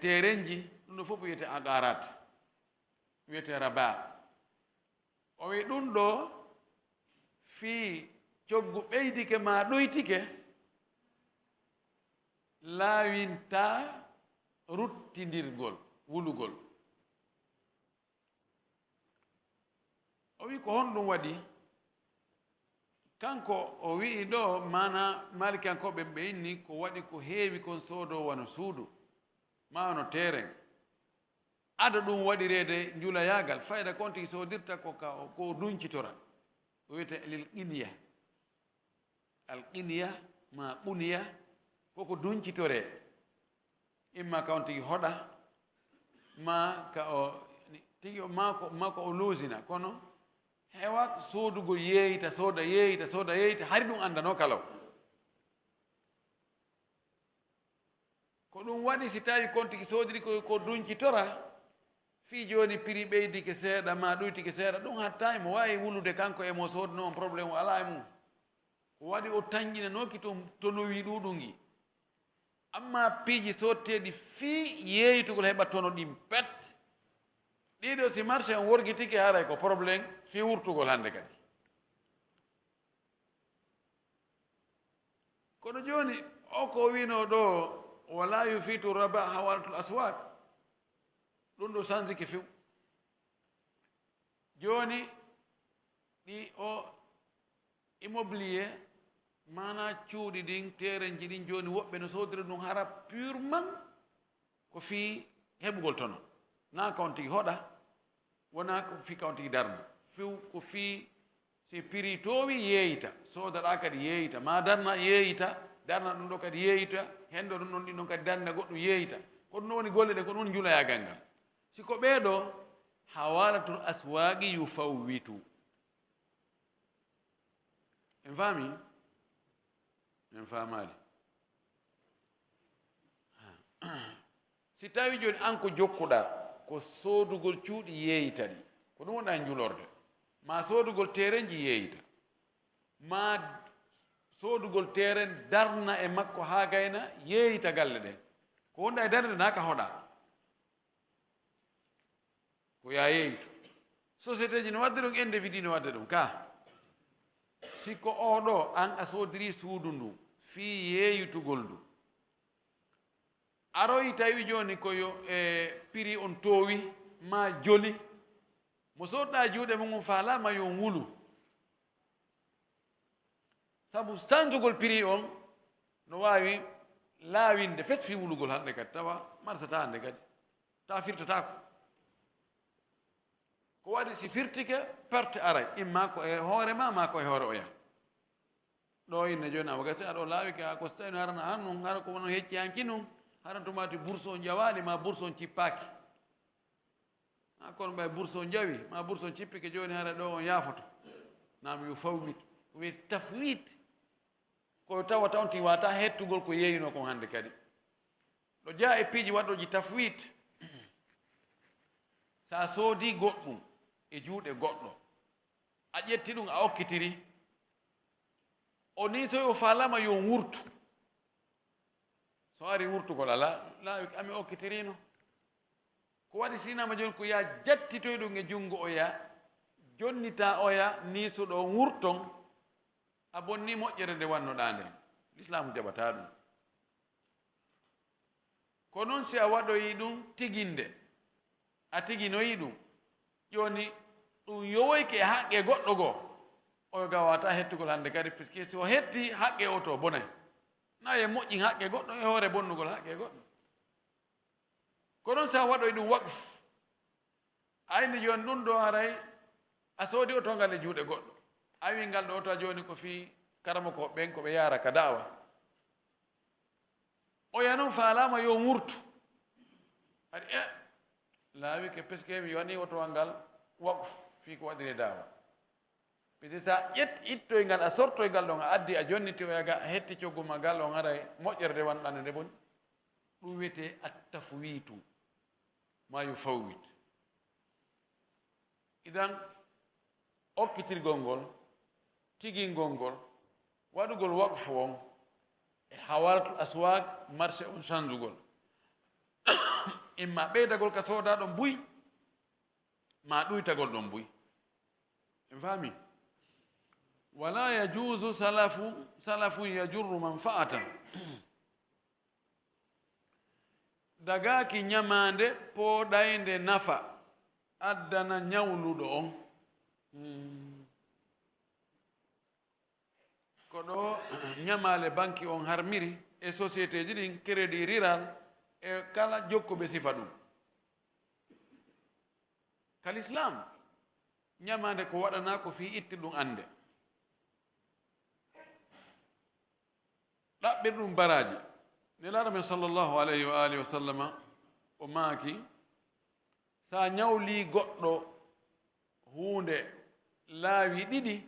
terrain ji ɗum ɗo fof wiyete aqarat wiyete raba o wi ɗum ɗo fii coggu ɓeydike ma ɗoytike laawinta ruttindirgol wulugol o wi ko honɗum waɗi kanko o wi'i ɗo mana malikankoɓe ɓe inni ko waɗi ko heewi kon soodo wano suudu ma wano terrain ada ɗum waɗirede njulayagal fayda kon tigi soodirta ko duncitora o wiyete lil qiniya al qiniya ma ɓuniya koko duncitore imma ka on tigi hoɗa ma ka o tigi ma ko o luusina kono hewa soodugo yeeyita sooda yeeyita hari ɗum andano kalaw ko ɗum waɗi si tawi kon tigi soodiri ko duncitora fii joni prix ɓeydike seeɗa ma ɗuytike seeɗa ɗum hatta mo wawi wulude kanko e mo soodno on probléme o ala e mum ko waɗi o tañƴinanoki to nowi ɗuɗum gi amma piiji sotteɗi fii yeeytugol heɓa tono ɗin pet ɗiɗo si marché on worgitike haray ko probléme fii wurtugol hande kadi kono joni o ko wino ɗo wala yufitu raba hawalatul aswaq ɗum ɗo changeke few joni ɗi o immobilier mana cuuɗi ɗin terenji ɗin joni woɓɓe no sodiri ɗum hara purement ko fii heɓugol tono na kawon tigi hoɗa wona ko fii kawon tigi darna few ko fii si prix towi yeeyita sodaɗa kadi yeeyita ma darna yeeyita darna ɗum ɗo kadi yeeyita hendo ɗum ɗon ɗin ɗon kadi darna goɗɗum yeeyita ko ɗum woni golle ɗe ko ɗum julayagal ngal siko ɓeeɗo hawalatul aswaqi yufawwitu en faami en faamaali si tawi joni an ko jokkuɗa ko soodugol cuuɗi yeeyita ɗi ko ɗum wonɗa julorde ma soodugol terenji yeeyita ma soodugol teren darna e makko haa gayna yeeyita galle ɗen ko wonɗa e darde naka hoɗa ko ya yeeyito société ji no wadde ɗum individu no wadde ɗum ka sikko oɗo an a soodiri suudu ndu fii yeeyitugol ndu aroyi tawi joni koyo e prix on toowi ma joli mo soɗɗa juuɗe mum faalama yo wulu sabu sansugol prix on no wawi laawinde fet fi wulugol hande kadi tawa marsata hande kadi ta firtatako ko waɗi si firtike perte aray imma ko e hoorema ma ko e hoore oya ɗo inne joni awa gasi aɗo laawi ka ko so tawi no harana han num hara ko wono hecci hanki num haran tumati bourse on jawali ma bourse on cippaki ha kono ɓay bourse on jawi ma bourse on cippike joni hara ɗo on yaafoto nam yo fawwit ko wiyete tafwit ko tawata on ti wata hettugol ko yeeyino kon hande kadi ɗo jaa e piiji waɗɗoji tafwit sa soodi goɗɗum e juuɗe goɗɗo a ƴetti ɗum a okkitiri o ni so yo faalama yo wurtu so ari wurtugol ala laawi ami okkitirino ko waɗi sinama joni ko ya jattitoy ɗum e junngo oya jonnita oya ni so ɗo wurton a bonni moƴƴere nde wannoɗa nden l'islamu jaɓata ɗum ko noon si a waɗoyi ɗum tiginde a tiginoyi ɗum joni ɗum yowoyke e haqqe goɗɗo goo oyo ga wata hettugol hande kadi puisque si o hetti haqqe o to bonay na e moƴƴin haqqe goɗɗo e hoore bonnugol haqqe goɗɗo ko noon sa waɗoy ɗum waqf ayni joni ɗum ɗo haray a soodi oto ngal e juuɗe goɗɗo a wi ngal ɗo to joni ko fi karama ko ɓen koɓe yaara ka dawa oya noon faalama yo wurtu aɗi laawi ke puisque mi wani otowa ngal waqf fi ko waɗire dawa pisi sa ittoy ngal a sortoy ngal ɗon a addi a jonniti oyaga a hetti cogguma ngal on haray moƴƴerde wanɗande nde boni ɗum wiyete attafwitu ma yufawwit idan okkitirgol ngol tigingol ngol waɗugol waqfu on e hawalatul aswaq marché on changugol imma ɓeydagol ka soodaɗo mbuy ma ɗuytagol ɗon mbuy en faami wala yajuzu salafu yajurru manfaatan dagaki ñamande pooɗayde nafa addana ñawluɗo on ko ɗo ñamale banque on harmiri e société ji ɗin crédit rural e kala jokkoɓe sifa ɗum kal islam ñamande ko waɗana ko fi itti ɗum ande ɗaɓɓir ɗum baraji nelaɗo men sallllahu alayhi wa alihi wa sallama o maaki sa ñawli goɗɗo hunde laawi ɗiɗi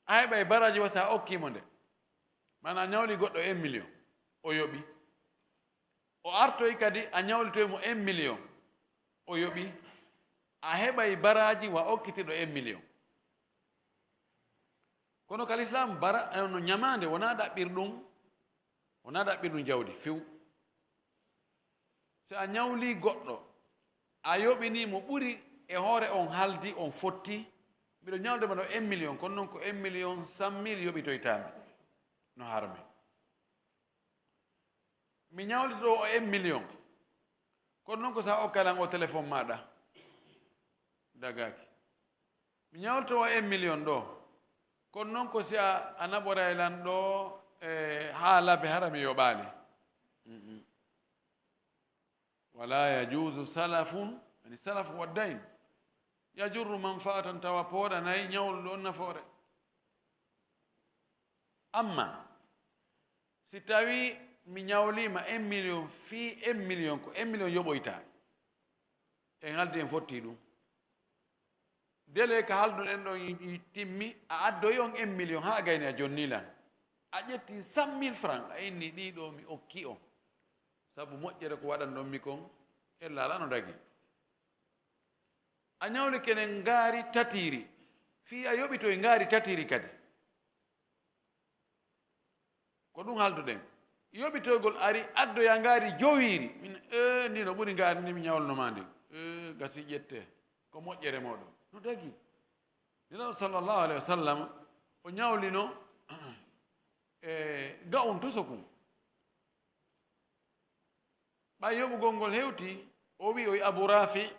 a heɓa e baraji wa sa okkimo nde mana a ñawli goɗɗo 1 million o yoɓi o artoy kadi a ñawlitoymo 1 million o yoɓi a heɓay baraji wa okkitiɗo 1 million kono kal islam bara no ñamande wona ɗaɓɓir ɗum jawdi few so a ñawli goɗɗo a yoɓinimo ɓuri e hoore on haldi on fotti mbiɗo ñawdema ɗo 1 million kono noon ko 1 million 100 000 yoɓitoytami no harmi mi ñawlito o 1 million kono noon ko sa okkalan o téléphone maɗa dagaki mi ñawlito o 1 million ɗo kono noon ko si a naɓoraylan ɗo haa labe hara mi yoɓaali wala yajuzu salafun ani salafu waddayn yajurru manfaatan tawa pooɗanayi ñawluɗo on nafoore amma si tawi mi ñawlima 1 million fii 1 million ko 1 million yoɓoyta en haldi en fotti ɗum dele ka halduɗen ɗon timmi a addoyi on 1 million ha gayni a jonnilan a ƴetti 100 000 francs a inni ɗiɗo mi okki on sabu moƴƴere ko waɗan ɗon mi kon ella ala no dagi a ñawli kenen ngaari tatiri fi a yoɓitoye ngaari tatiri kadi ko ɗum halduɗen yoɓitoygol ari addoya ngaari jowiri min ndi no ɓuri ngaari ndi mi ñawlnoma ndi gasi ƴette ko moƴƴere moɗon no dagi nelaɗo sallllahu alayhi wa sallam o ñawlino ga on tusokum ɓa yoɓugol ngol hewti o wi o yi abou rafi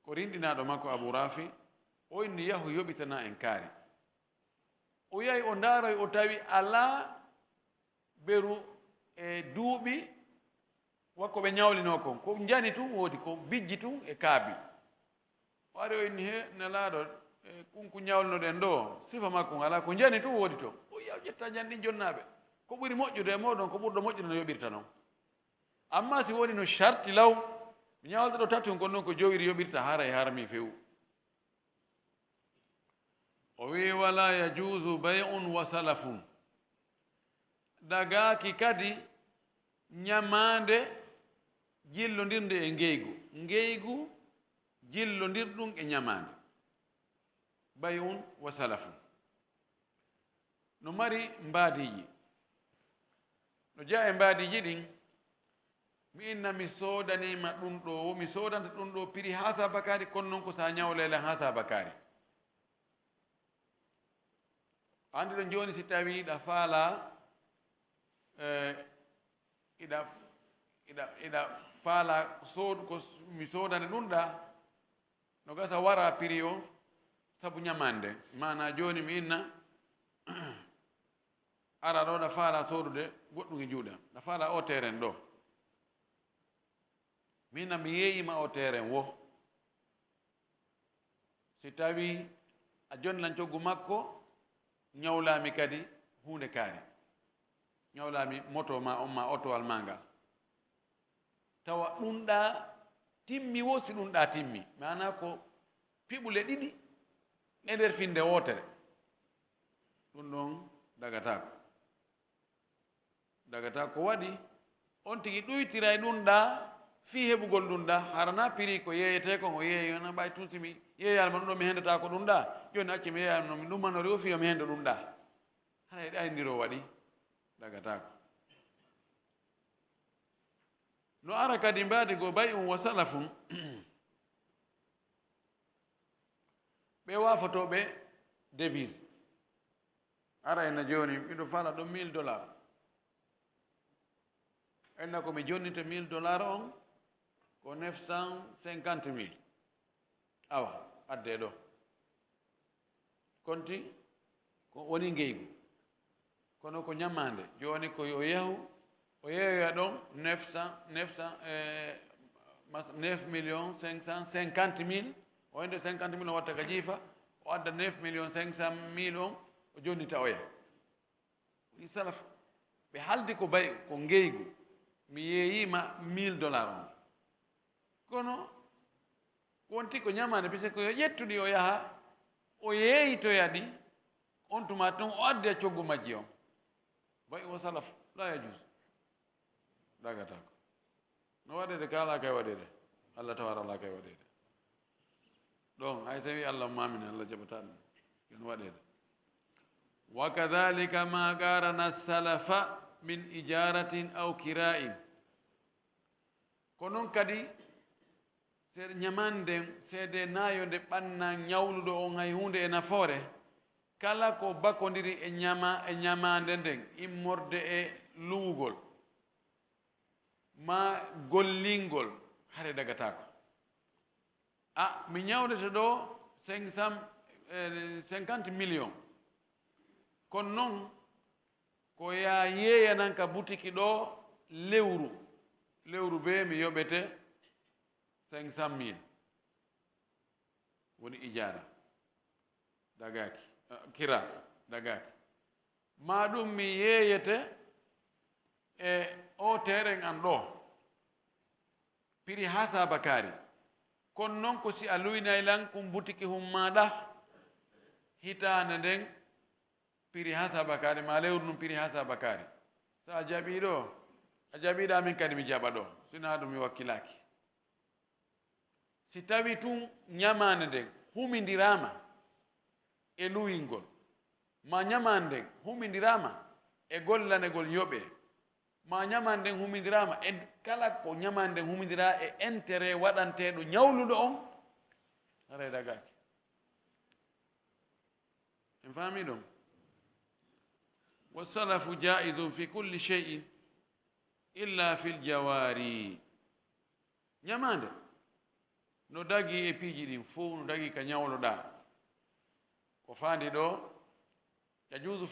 ko rinɗinaɗo makko abou rafi o inni yahu yoɓitana en kaari o yahi o ndaaroy o tawi ala beru e duuɓi wakko ɓe ñawlino kon ko jani tun woodi ko bijji tun e kaabi o ari o inni he nelaɗo kunku ñawlinoɗen ɗo sifa makko ala ko jani tun woodi to o yaw ƴetta jani ɗin jonnaɓe ko ɓuri moƴƴude e moɗon ko ɓurɗo moƴƴude no yoɓirta noon amma si woni no charti law mi ñawalɗo ɗo tatun kon noon ko jowiri yoɓirta hara e harmi fewu o wi wala yajuzu bay'un wa salafun dagaki kadi ñamande jillondirde e ngeygu jillondirɗum e ñamande bay'un wa salafun no mari mbaadiji no jaa e mbaadiji ɗin mi inna mi soodanima ɗum ɗo mi soodanta ɗum ɗo prix ha sabakari kono noon ko sa ñawlelen ha sabakari andi ɗo joni si tawi iɗa faala iɗa faala soodu ko mi soodane ɗum ɗa no gasa wara prix o sabu ñamande mana joni mi inna ara ɗo ɗa faala soodude goɗɗum e juuɗam ɗa faala o terrain ɗo mina mi yeeyima o terrain wo si tawi a jonlan coggu makko ñawlami kadi hunde kaari ñawlami moto ma on ma otowal ma ngal tawa ɗum ɗa timmi wo si ɗum ɗa timmi mana ko piɓule ɗiɗi e nder finde wotere ɗum ɗon dagata ko waɗi on tigi ɗoytira e ɗum ɗa fi heɓugol ɗum ɗa harana prix ko yeeyete kon o yeeyi ona ɓay tun simi yeeyalma ɗum ɗo mi hendata ko ɗum ɗa joni acci mi yeeyalma mi ɗummanori o fiyo mi hendo ɗum ɗa hana ɗa ndiro waɗi dagatako no ara kadi mbaadi go bay'un wa salafun ɓe wafotoɓe devise ara enna joni miɗo fala ɗo $1000 enna komi jonnita $1000 on ko 950 000 awa adde ɗo konti ko woni ngeygu kono ko ñamande joni ko o yahu o yeeyoya ɗon 9,550,000 o wende 50 000 o watta ka jiifa o adda 9,500,000 on o jonnita oya ni salaf ɓe haldi ko bay ko ngeygu mi yeeyima $1000 on kono wonti ko ñamande pise ko ƴettuɗi o yaha o yeeyitoya ɗi on tuma ton o addi a coggu majji on bay o salaf la yajus dagatako no waɗede ka ala kay waɗede allah tawara ala kay waɗede ɗon hay so wi allah mamine allah jaɓata ɗum ken waɗede wa kadhalika ma qarana salafa min ijaratin aw kira'in ko noon kadi seeɗa ñamanden seede naayo nde ɓanna ñawluɗo on hay hunde e nafoore kala ko bakkodiri e ñamande nden immorde e luwugol ma gollingol hare dagatako mi ñawdete ɗo 50 millions kono noon ko ya yeeyanan ka butiki ɗo lewru be mi yoɓete 500,000 woni ijara dagaki kira dagaki ma ɗum mi yeeyete e o terrain an ɗo piri ha sabakari kon non ko si a luynay lan kum butiki hum maɗa hitande nden piri ha sabakari ma lewru num piri ha sabakari sa jaɓi ɗo a jaɓiɗa min kadi mi jaɓa ɗo sina ɗum mi wakkilaki si tawi tun ñamande nden humindirama e luyingol ma ñamande nden humindirama e gollanegol yoɓe ma ñamande nden humindirama e kala ko ñamande nden humindira e intérêt waɗanteɗo ñawluɗo on ara dagaki en faami ɗum wasalafu jaizum fi kulli cheyin illa fi ljawari ñamande no dagi e piiji ɗin fof no dagi ka ñawloɗa ko faandi ɗo yajuusu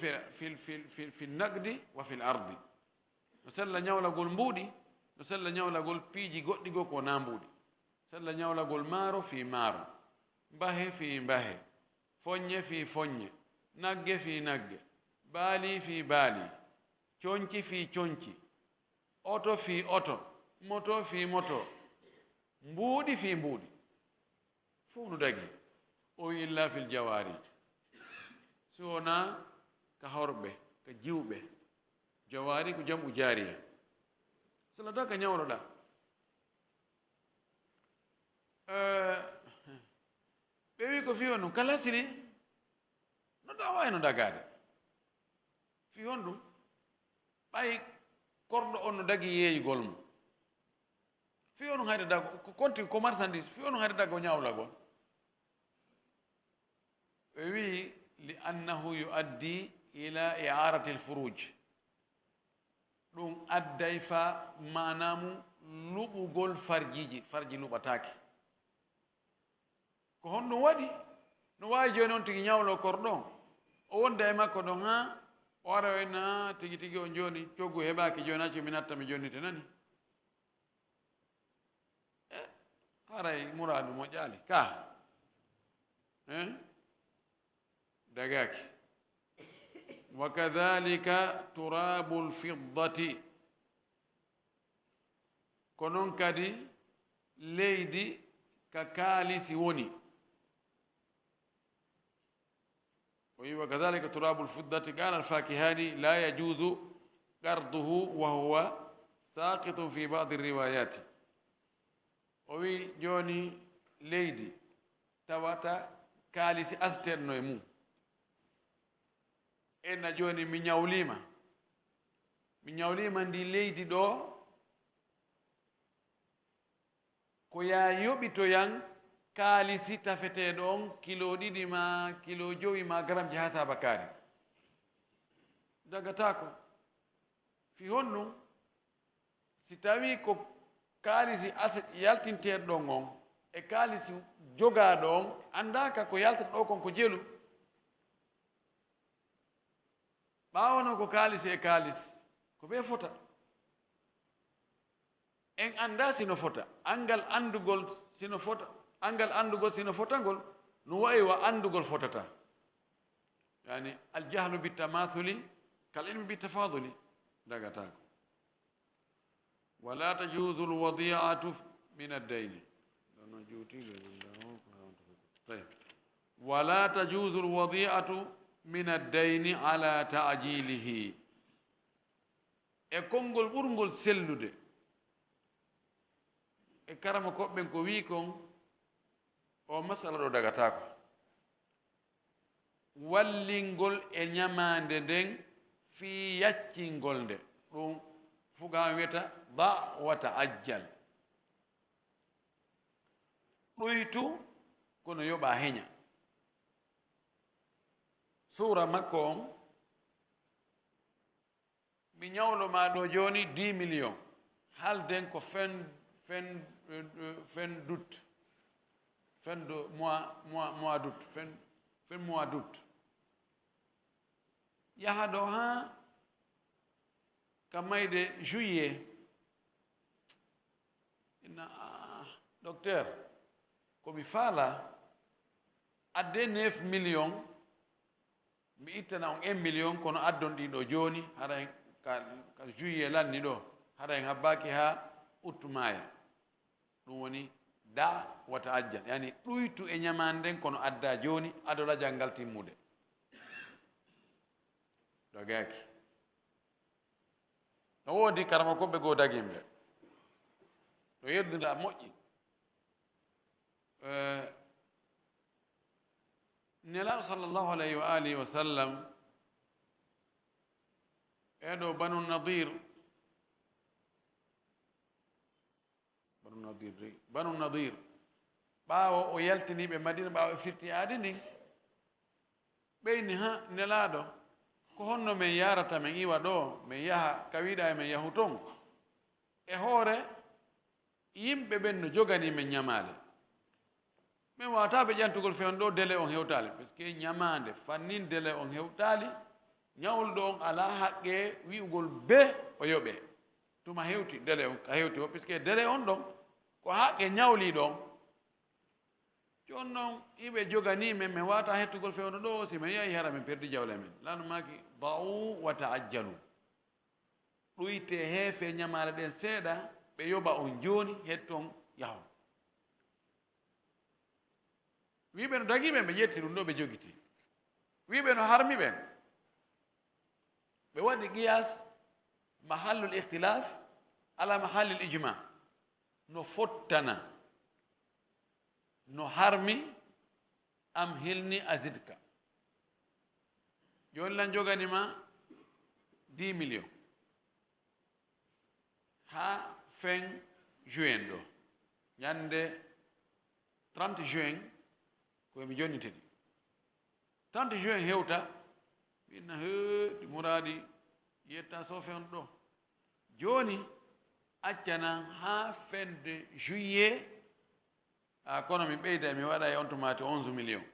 fi nagdi wa fi l ardi no sella ñawlagol mbuuɗi no sella ñawlagol piiji goɗɗi goo ko na mbuuɗi sella ñawlagol maaro fi maaro mbahe fi mbahe foññe fi foññe nagge fi nagge baali fi baali coñci fi coñci oto fi oto moto fi moto mbuuɗi fi mbuuɗi fof no dagi o wi illa fil jawari si wona ka horɓe ka jiwɓe jawari ko jamɓu jaariya salata ka ñawloɗa ɓe wi ko fi on ɗum kala siri no ɗa wawi no dagade fi on ɗum ɓay korɗo on no dagi yeeyigol mo fi on hayde dago ko konti ko marchandise fi on hayde dago ñawlagol ɓe wi li annahu yuaddi ila i'arati lfuruj ɗum adday fa manamu luɓugol farjiji farji luɓatake ko honɗum waɗi no wawi joni on tigi ñawlo korɗon o wonda e makko ɗon ha o ara wenna tigi tigi on joni coggu heɓaki joni accu mi natta mi jonnite nani haray muradu moƴƴali ka dagaki wa kadhalika turabu lfiddati ko noon kadi leydi ka kaalisi woni wa kadhalika turabu lfiddati qala alfakihani la yajuzu qarduhu wa huwa saqitun fi badi riwayati o wi joni leydi tawata kaalisi asterno e mum enna joni mi ñawlima ndi leydi ɗo ko ya yoɓitoyan kaalisi tafeteɗo on kilo 2 ma kilo 5 ma gramji ha sabakari dagatako fi honɗum si tawi ko kaalisi yaltinteɗo ɗon on e kaalisi jogaɗo on andaka ko yaltata ɗo kon ko jelu ɓawono ko kaalisi e kaalisi ko ɓe fota en anda sino fota angal andugol sino fota angal andugol sino fotagol no wayi wa andugol fotata yani aljahlu bitamathuli kal ilmi bitafaduli dagatako wala tajuzu lwadiatu min addayni wala tajuzu lwadiatu min addayni ala taajilihi e konngol ɓurngol sellude e karama koɓɓen ko wi kon o masala ɗo dagatako wallingol e ñamande nden fi yaccingol nde ɗum fugama wiyata da wata ajjal ɗoytu kono yoɓa heña sura makko on mi ñawloma ɗo joni 10 millions halden ko fin d'août fin de mois d'août fin mois d'août yaha ɗo ha ka mayde juillet ina docteur komi faala adde 9 millions mi ittana on 1 million kono addon ɗiɗo joni hara ka juillet lanni ɗo hara en habbaki ha août maya ɗum woni da wata ajjal yani ɗuytu e ñamanden kono adda joni aɗo lajal ngal timmude dogaki no woodi karama koɓe goo dagimɓe to yedduda moƴƴi nelaɗo sallllahu alayhi wa alihi wa sallam eɗo banu nadir ɓaawo o yaltiniɓe madina ɓaawo e firti aadi ndin ɓeyni ha nelaɗo ko honno min yarata min iwa ɗo min yaha kawiɗa e min yahu ton e hoore yimɓe ɓen no jogani min ñamale min wawataɓe ƴantugol fewn ɗo délai on hewtali par ce que ñamande fannin délai on hewtali ñawluɗo on ala haqqe wi'ugol be o yoɓe tuma hewti délai on a hewti o par ce que délai on ɗon ko haqqe ñawliɗo on joni noon iɓe joganimen min wawata hettugol fewno ɗo si min yahi hara min perdi jawle men lano maki da'u wa ta'ajjalu ɗuyte heefe ñamale ɗen seeɗa ɓe yoɓa on joni hetton yaho wiɓe no dagiɓen ɓe ƴetti ɗum ɗo ɓe jogiti wiɓe no harmi ɓen ɓe waɗi qiyas mahallul ihtilaf ala mahallil ijma no fottana no harmi am hilni azidka joni lan joganima 10 millions ha fin juin ɗo ñande 30 juin koyemi jonnitedi 30 juin hewta minna heɗi muradi yetta sofen ɗo joni accana ha fin de juillet kono mi ɓeyda mi waɗa e on tomate 11 millions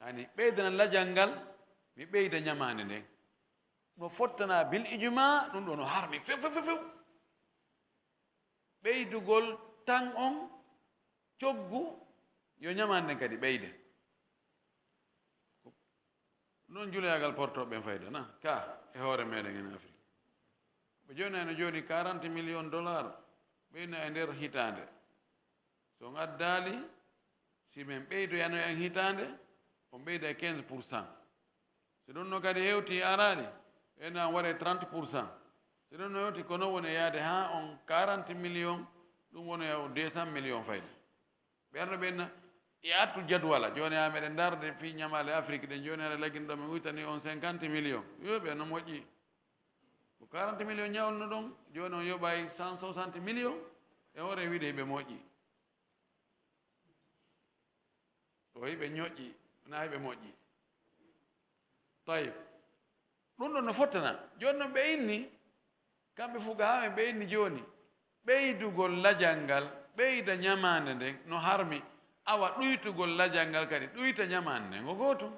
yani ɓeydana lajal ngal mi ɓeyda ñamande nden no fottana bil ijma ɗum ɗo no harmi few ɓeydugol tan on coggu yo ñamande kadi ɓeyde noon juloyagal portoɓe fayda na ka e hoore meɗen en afrique ɓe joni eno joni 40 millions dollars ɓeyna e nder hitande so addali si min ɓeydoyano en hitande on ɓeyda e 15%. so ɗum no kadi hewti arani ena waɗe 30%. so ɗum no hewti kono woni yaade ha on 40 millions ɗum woni 200 millions fayda ɓerno ɓenna e attu jadwala joni ha meɗen darde fi ñamale afrique ɗen joni haɗa laggino ɗo min witani on 50 millions yoɓe no moƴƴi ko 40 millions ñawlno ɗon joni on yoɓay 160 millions e hoore wiide heɓe moƴƴi o hiɓe ñoƴƴi na heɓe moƴƴi tayib ɗum ɗon no fottana joni noon ɓe inni kamɓe fuga ha ɓe inni joni ɓeydugol lajal ngal ɓeyda ñamande nden no harmi awa ɗuytugol lajal ngal kadi ɗuyta ñamande nden ko gootum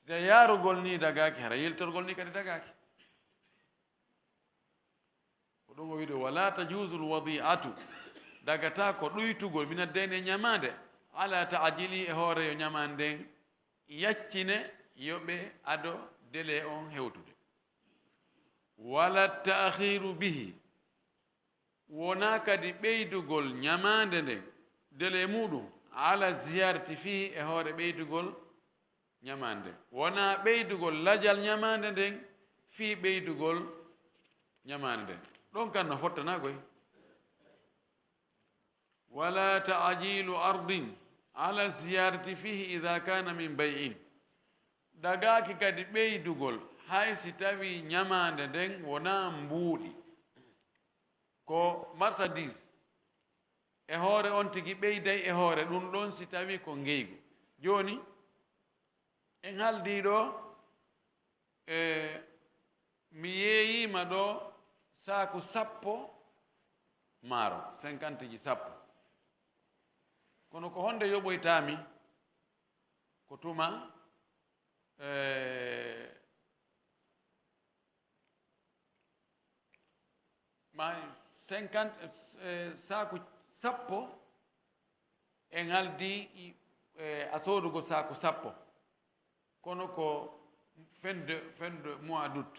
so yarugol ni dagaki hara yiltorgol ni kadi dagaki ko ɗum o wiide wala tajusul wadi'atu dagata ko ɗuytugol minaddeyne e ñamande ala taajili e hoore yo ñamande nden yaccine yoɓe ado délai on hewtude wala ta'khiru bihi wona kadi ɓeydugol ñamande nden délai muɗum ala ziyarati fihi e hoore ɓeydugol ñamande wona ɓeydugol lajal ñamande nden fii ɓeydugol ñamande nden ɗon kan no fottanagoy wala ta'jilu ardin ala ziyarati fihi ida kana min bay'in dagaki kadi ɓeydugol hay si tawi ñamande nden wona mbuuɗi ko marchandise e hoore on tigi ɓeyday e hoore ɗum ɗon si tawi ko ngeygu joni en haldi ɗo mi yeeyima ɗo saaku 10 maaro 50 ji 10 kono ko honde yoɓoytami ko tuma ma 50 saaku 10 en haldi a soodugo saaku 10 kono ko fin de mois d'août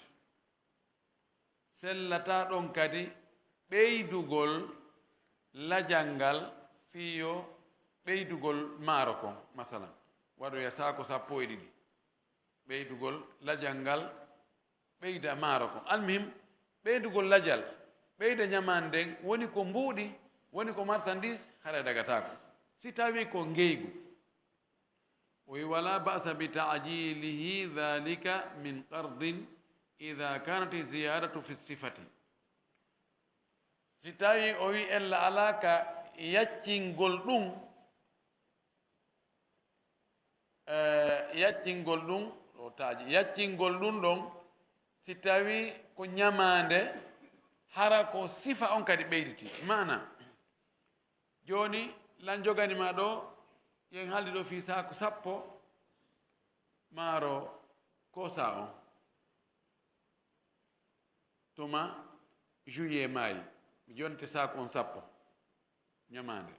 sellata ɗon kadi ɓeydugol lajal ngal fiyo ɓeydugol maaro kon masalan waɗoya saako sappo e ɗiɗi ɓeydugol lajal ngal ɓeyda maaro kon almuhim ɓeydugol lajal ɓeyda ñamande nden woni ko mbuuɗi woni ko marchandise haɗa dagatako si tawi ko ngeygu o wi wala ba'sa bi ta'jilihi dhalika min qardin ida kanat ziyadatu fi sifati si tawi o wi ella ala ka yaccingol ɗum yaccingol ɗum o taaji yaccingol ɗum ɗon si tawi ko ñamande hara ko sifa on kadi ɓeyditi mana joni lan joganima ɗo yen haaldi ɗo fi saako sappo maaro kosa on tuma juillet maayi mi jonte saako on sappo ñamande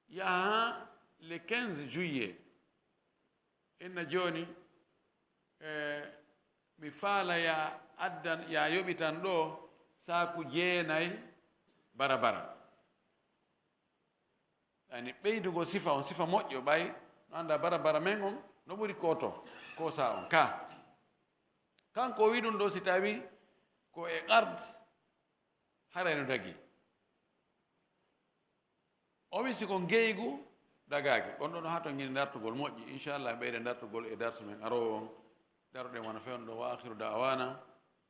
yaha le 15 juillet inna joni mi faala ya addan ya yoɓitan ɗo saaku jeenayi bara yani ɓeydugo sifa on sifa moƴƴo ɓay no anda bara men on no ɓuri koto kosa on ka kanko wi ɗum ɗo si tawi ko e qard haray no dagi o wi siko ngeygu dagaki on ɗon ha to ngini dartugol moƴƴi inchallah ɓeyde dartugol e dartu men arowo on daruɗen wona fewn ɗo wa akhiru da'wana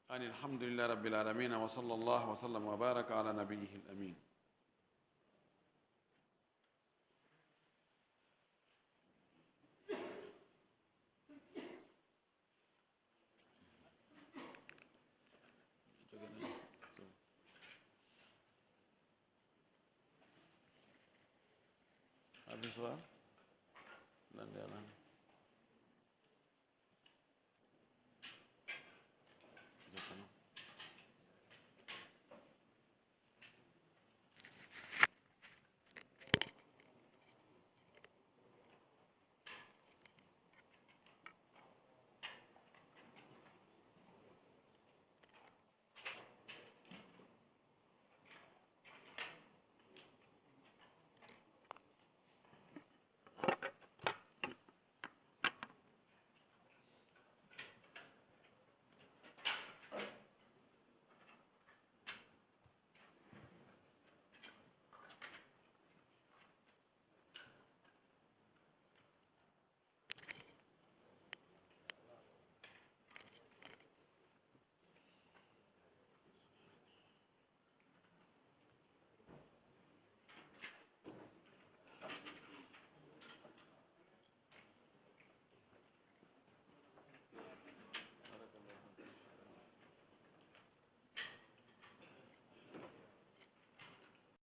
ani alhamdulillah rabbil alamin wa sallallahu wa sallam wa baraka ala nabiyyihi al amin Habis wa?